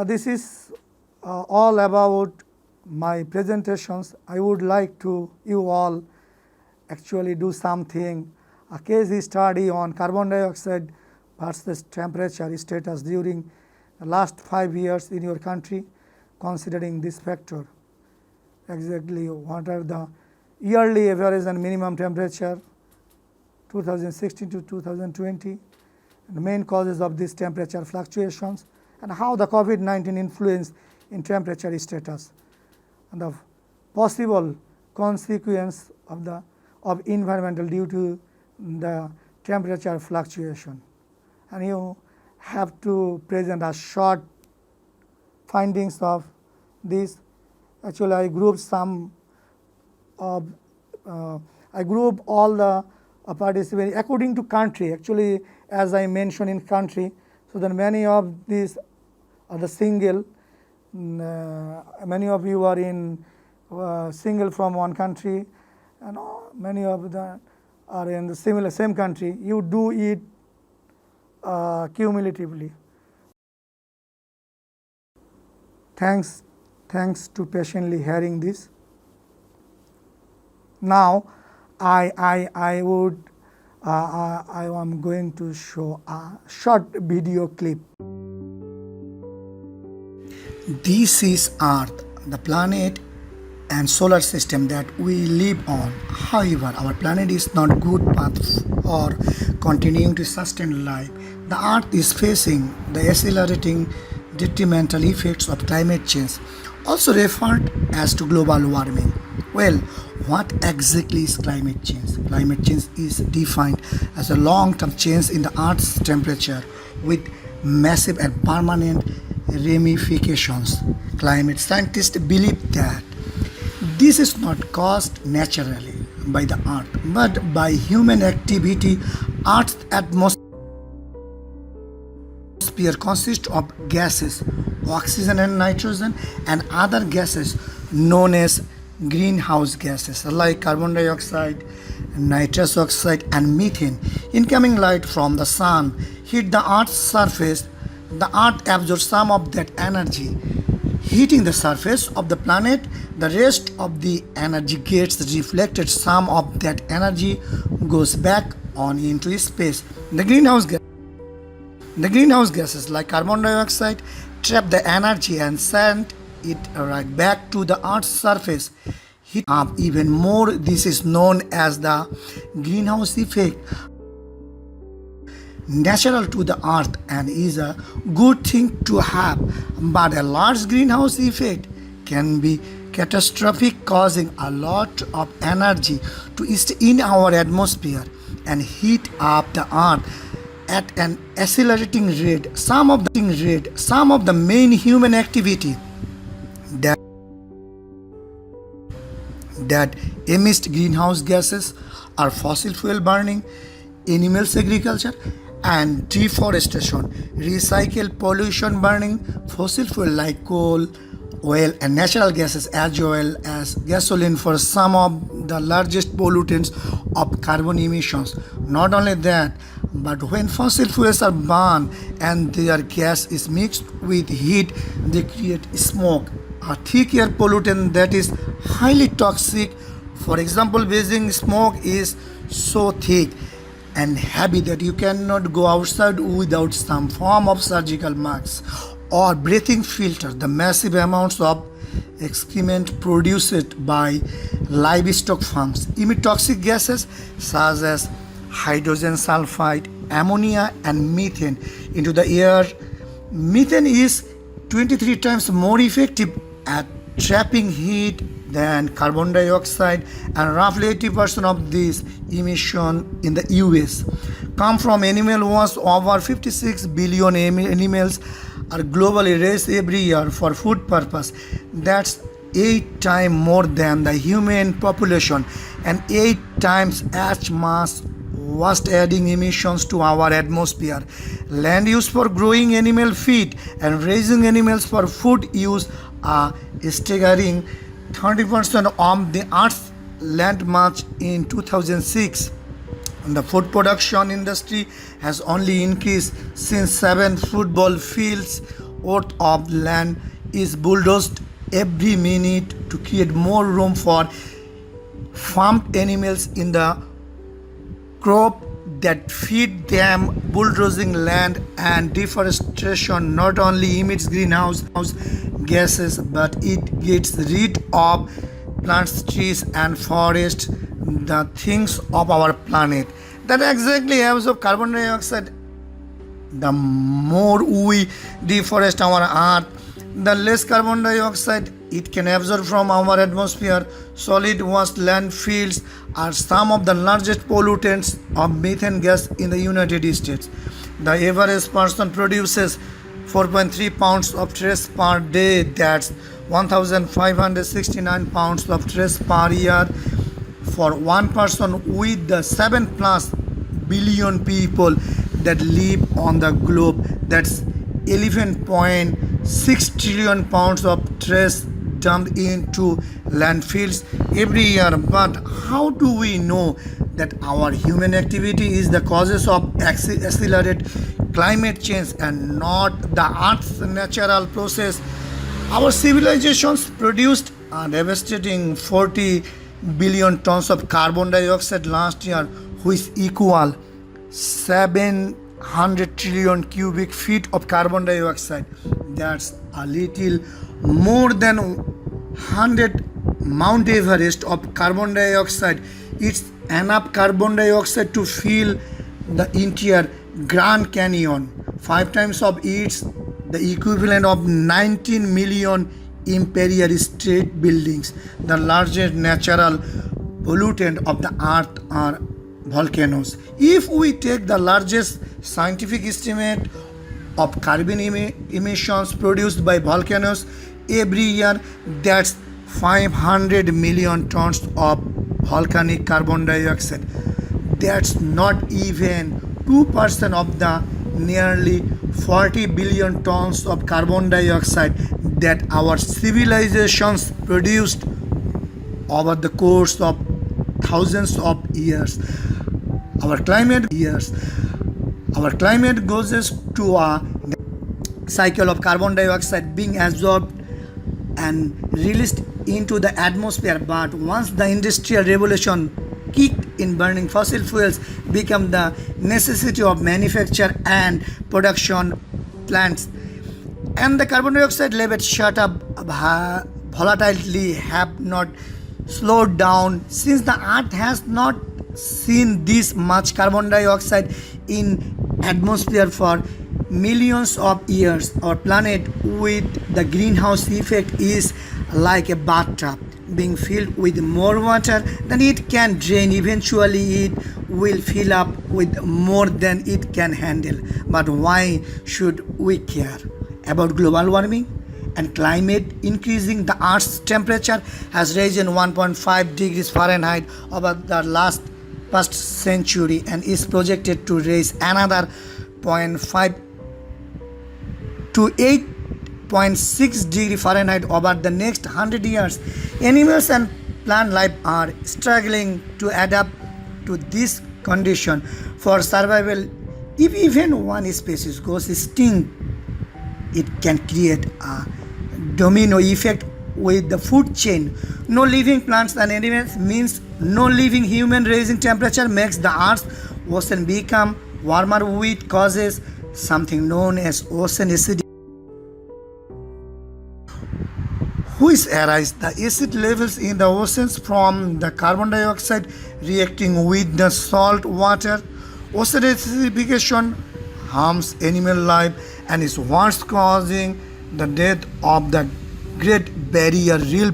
this is all about my presentations. I would like to you all actually do something, a case study on carbon dioxide versus temperature status during the last 5 years in your country, considering this factor. Exactly what are the yearly average and minimum temperature 2016 to 2020, the main causes of these temperature fluctuations, and how the COVID-19 influence in temperature status, and the possible consequence of environmental due to the temperature fluctuation. And you have to present a short findings of this. Actually, I grouped some of I group all the participants according to country. Actually, as I mentioned in country, so that many of these are the single. Many of you are in single from one country, and many of them are in the same country. You do it cumulatively. Thanks to patiently hearing this. Now I am going to show a short video clip. This is Earth, the planet and solar system that we live on. However, our planet is not good path for continuing to sustain life. The Earth is facing the accelerating detrimental effects of climate change, also referred as to global warming. Well, what exactly is climate change? Climate change is defined as a long-term change in the Earth's temperature with massive and permanent ramifications. Climate scientists believe that this is not caused naturally by the Earth, but by human activity. Earth's atmosphere consists of gases, oxygen and nitrogen, and other gases known as greenhouse gases like carbon dioxide, nitrous oxide, and methane. Incoming light from the sun hit the Earth's surface. The Earth absorbs some of that energy, heating the surface of the planet. The rest of the energy gets reflected. Some of that energy goes back on into space. The greenhouse gas The greenhouse gases like carbon dioxide trap the energy and send it right back to the Earth's surface. Heat up even more. This is known as the greenhouse effect. Natural to the earth and is a good thing to have, but a large greenhouse effect can be catastrophic, causing a lot of energy to stay in our atmosphere and heat up the earth at an accelerating rate. Some of the main human activity that emits greenhouse gases are fossil fuel burning, animals agriculture, and deforestation. Recycle pollution burning, fossil fuel like coal, oil, and natural gases as well as gasoline for some of the largest pollutants of carbon emissions. Not only that, but when fossil fuels are burned and their gas is mixed with heat, they create smoke, a thick air pollutant that is highly toxic. For example, benzene smoke is so thick and heavy that you cannot go outside without some form of surgical mask or breathing filter. The massive amounts of excrement produced by livestock farms emit toxic gases such as hydrogen sulfide, ammonia, and methane into the air. Methane is 23 times more effective at trapping heat than carbon dioxide, and roughly 80% of these emissions in the US come from animal waste. Over 56 billion animals are globally raised every year for food purpose. That's 8 times more than the human population and 8 times as much waste, adding emissions to our atmosphere. Land used for growing animal feed and raising animals for food use are staggering 30% of the Earth's land mass in 2006. The food production industry has only increased since 7 football fields worth of land is bulldozed every minute to create more room for farmed animals in the crop that feed them. Bulldozing land and deforestation not only emits greenhouse gases, but it gets rid of plants, trees, and forests, the things of our planet that exactly absorb carbon dioxide. The more we deforest our earth, the less carbon dioxide it can absorb from our atmosphere. Solid waste landfills are some of the largest pollutants of methane gas in the United States. The average person produces 4.3 pounds of trash per day. That's 1,569 pounds of trash per year. For one person with the 7 plus billion people that live on the globe, that's 11.6 trillion pounds of trash dumped into landfills every year. But how do we know that our human activity is the causes of accelerated climate change and not the Earth's natural process? Our civilizations produced a devastating 40 billion tons of carbon dioxide last year, which equal 700 trillion cubic feet of carbon dioxide. That's a little more than 100 Mount Everest of carbon dioxide. It's enough carbon dioxide to fill the entire Grand Canyon. 5 times of it's the equivalent of 19 million Empire State Buildings. The largest natural pollutant of the earth are volcanoes. If we take the largest scientific estimate of carbon emissions produced by volcanoes every year, that's 500 million tons of volcanic carbon dioxide. That's not even 2% of the nearly 40 billion tons of carbon dioxide that our civilizations produced over the course of thousands of years. Our climate goes to a cycle of carbon dioxide being absorbed and released into the atmosphere. But once the industrial revolution kicked in burning fossil fuels become the necessity of manufacture and production plants, and the carbon dioxide levels shut up volatilely have not slowed down since the earth has not seen this much carbon dioxide in atmosphere for millions of years. Our planet with the greenhouse effect is like a bathtub being filled with more water than it can drain. Eventually, it will fill up with more than it can handle. But why should we care about global warming and climate increasing? The Earth's temperature has risen 1.5 degrees Fahrenheit over the past century and is projected to rise another 0.5 to 8.6 degree Fahrenheit over the next 100 years. Animals and plant life are struggling to adapt to this condition for survival. If even one species goes extinct, it can create a domino effect with the food chain. No living plants and animals means no living human. Raising temperature makes the Earth's ocean become warmer, which causes something known as ocean acidity, which arise the acid levels in the oceans from the carbon dioxide reacting with the salt water. Ocean acidification harms animal life and is what's causing the death of the Great Barrier Reef.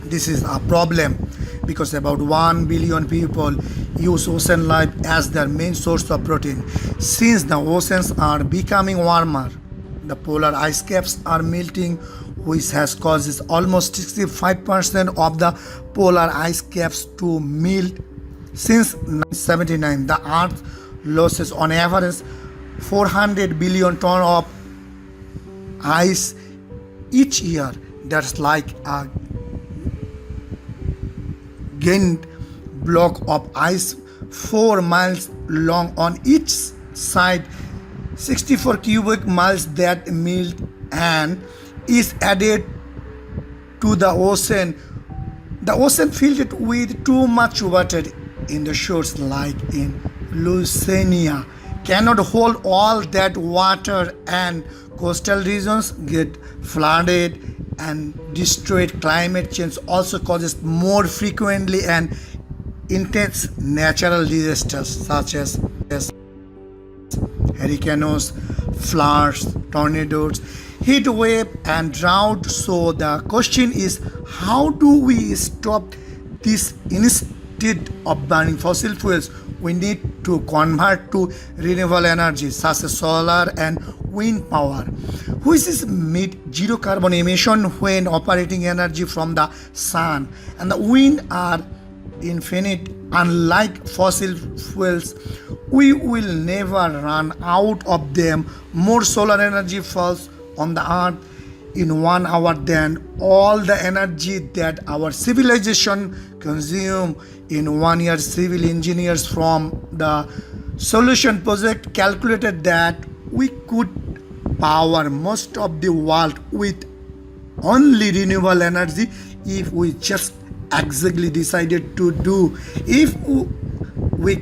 This is a problem because about 1 billion people use ocean life as their main source of protein. Since the oceans are becoming warmer, the polar ice caps are melting, which has caused almost 65% of the polar ice caps to melt. Since 1979, the Earth loses on average 400 billion tons of ice each year. That's like a giant block of ice 4 miles long on each side, 64 cubic miles that melt and is added to the ocean. The ocean filled with too much water in the shores like in Louisiana cannot hold all that water, and coastal regions get flooded and destroyed. Climate change also causes more frequently and intense natural disasters such as hurricanes, floods, tornadoes, heat wave, and drought. So the question is, how do we stop this? Instead of burning fossil fuels, we need to convert to renewable energy such as solar and wind power, which is mid zero carbon emission when operating energy from the sun and the wind are infinite. Unlike fossil fuels, we will never run out of them. More solar energy falls on the earth in 1 hour than all the energy that our civilization consume in 1 year. Civil engineers from the Solution Project calculated that we could power most of the world with only renewable energy if we just exactly decided to do. If we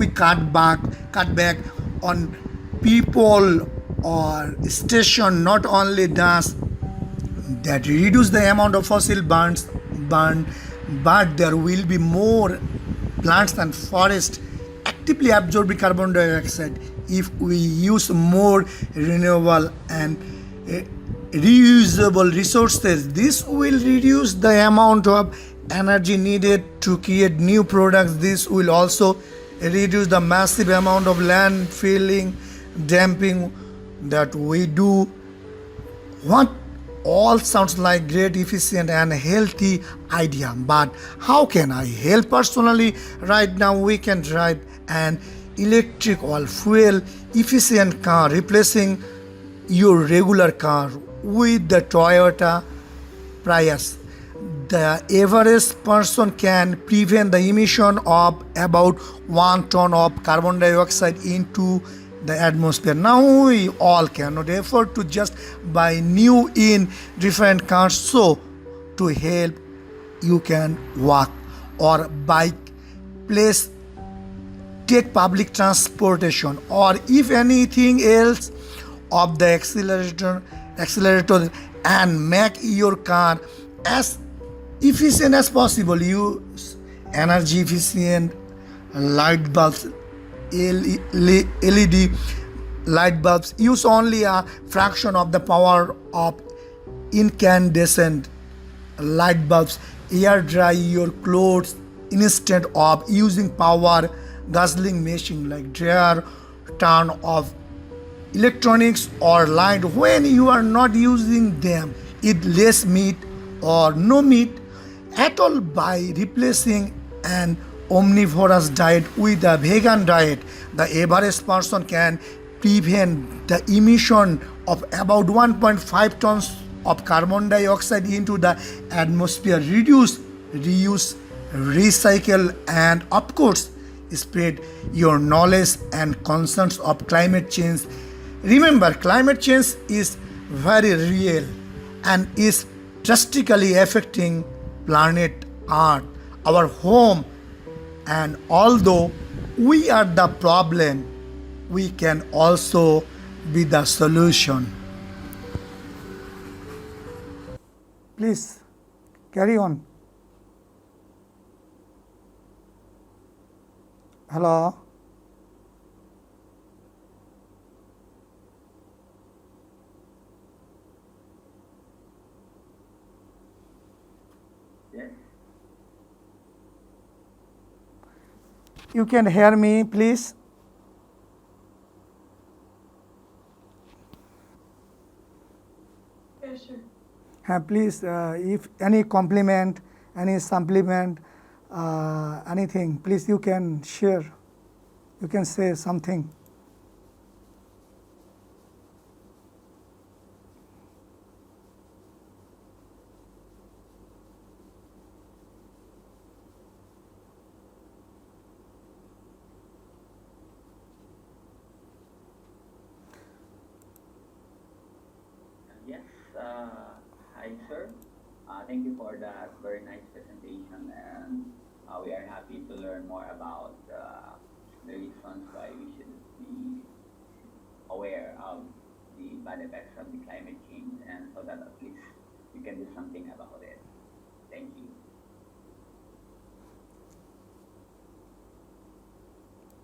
cut back on people or station, not only does that reduce the amount of fossil burn, but there will be more plants and forests actively absorbing carbon dioxide. If we use more renewable and reusable resources, this will reduce the amount of energy needed to create new products. This will also reduce the massive amount of landfilling, dumping that we do. What all sounds like great, efficient and healthy idea, but how can I help personally? Right now we can drive an electric or fuel efficient car, replacing your regular car with the Toyota Prius. The average person can prevent the emission of about 1 ton of carbon dioxide into the atmosphere. Now we all cannot afford to just buy new in different cars, so to help you can walk or bike place take public transportation, or if anything else of the accelerator and make your car as efficient as possible. Use energy efficient light bulbs, LED light bulbs. Use only a fraction of the power of incandescent light bulbs. Air dry your clothes instead of using power guzzling machine like dryer. Turn off electronics or light when you are not using them. Eat less meat or no meat at all by replacing an omnivorous diet with a vegan diet. The average person can prevent the emission of about 1.5 tons of carbon dioxide into the atmosphere. Reduce, reuse, recycle, and of course, spread your knowledge and concerns of climate change. Remember, climate change is very real and is drastically affecting planet Earth, our home. And although we are the problem, we can also be the solution. Please carry on. Hello. Yes. You can hear me, please. Yeah, sure. Please, if any compliment, any supplement, anything, please you can share. You can say something. Yes. Hi, sir. Thank you for that very nice presentation, and we are happy to learn more about the reasons why we should be aware of the bad effects of the climate change, and so that at least we can do something about it. Thank you.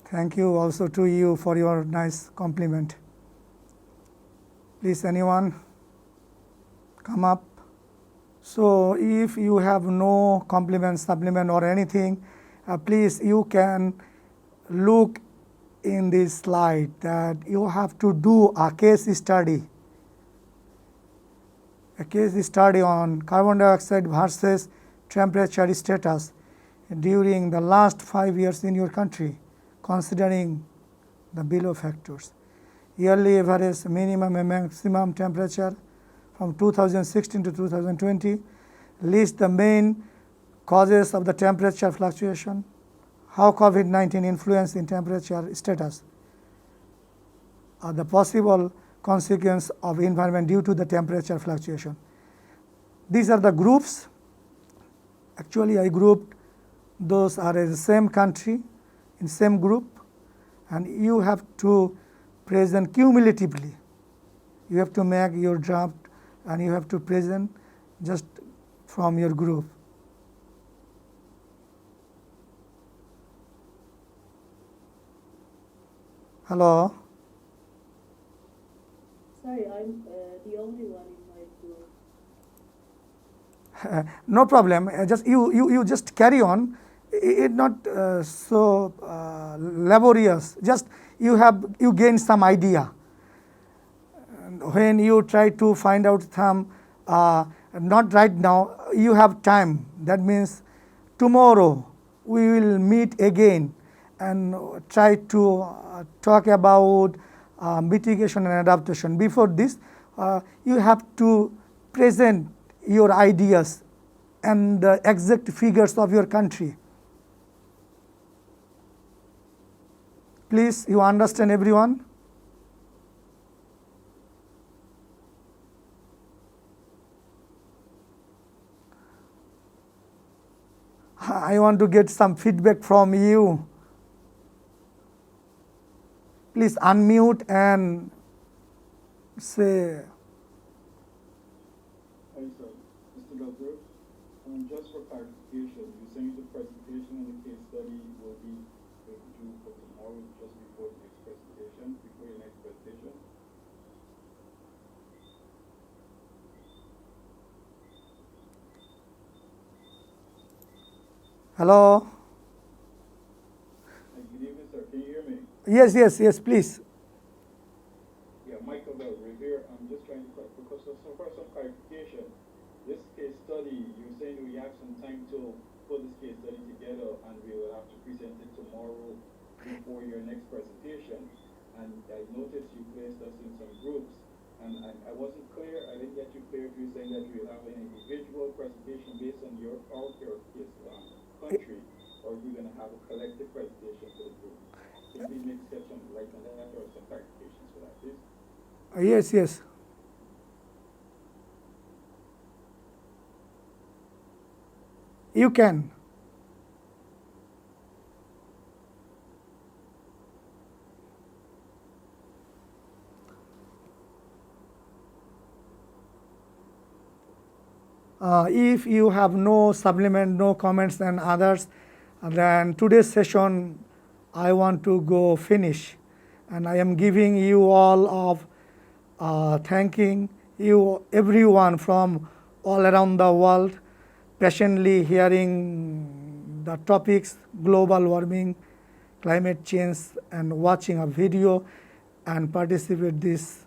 Thank you also to you for your nice compliment. Please, anyone come up. So if you have no compliment, supplement or anything, please you can look in this slide that you have to do a case study. A case study on carbon dioxide versus temperature status during the last 5 years in your country, considering the below factors. Yearly average minimum and maximum temperature from 2016 to 2020, list the main causes of the temperature fluctuation, how COVID-19 influence in temperature status, the possible consequence of environment due to the temperature fluctuation. These are the groups. Actually, I grouped those are in the same country, in same group, and you have to present cumulatively. You have to make your draft and you have to present just from your group. Hello. Sorry, I'm the only one in my group. No problem. Just you just carry on. It not so laborious. Just you gain some idea. When you try to find out some, not right now, you have time. That means tomorrow we will meet again and try to talk about mitigation and adaptation. Before this, you have to present your ideas and the exact figures of your country. Please, you understand everyone? I want to get some feedback from you. Please unmute and say. Hi, sir. Mr. Belzer, just for clarification, you're saying the presentation and the case study will be due for tomorrow, just before the next presentation, before your next presentation? Hello? Good evening, sir. Can you hear me? Yes, please. Yeah, Michael Belzer here. I'm just trying to because for some clarification, this case study, you're saying we have some time to put this case study together and we will have to present it tomorrow before your next presentation. And I noticed you placed us in some groups, and I wasn't clear. I didn't get you clear if you're saying that we'll have an individual presentation based on your case country, or if we're going to have a collective presentation for the group. Can you please shed some light on that or some clarifications for that, please? Yes. You can. If you have no supplement, no comments and others, then today's session I want to go finish. And I am giving you all of thanking you everyone from all around the world patiently hearing the topics global warming, climate change, and watching a video and participate this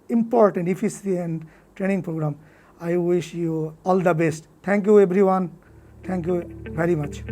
important efficient training program. I wish you all the best. Thank you everyone. Thank you very much.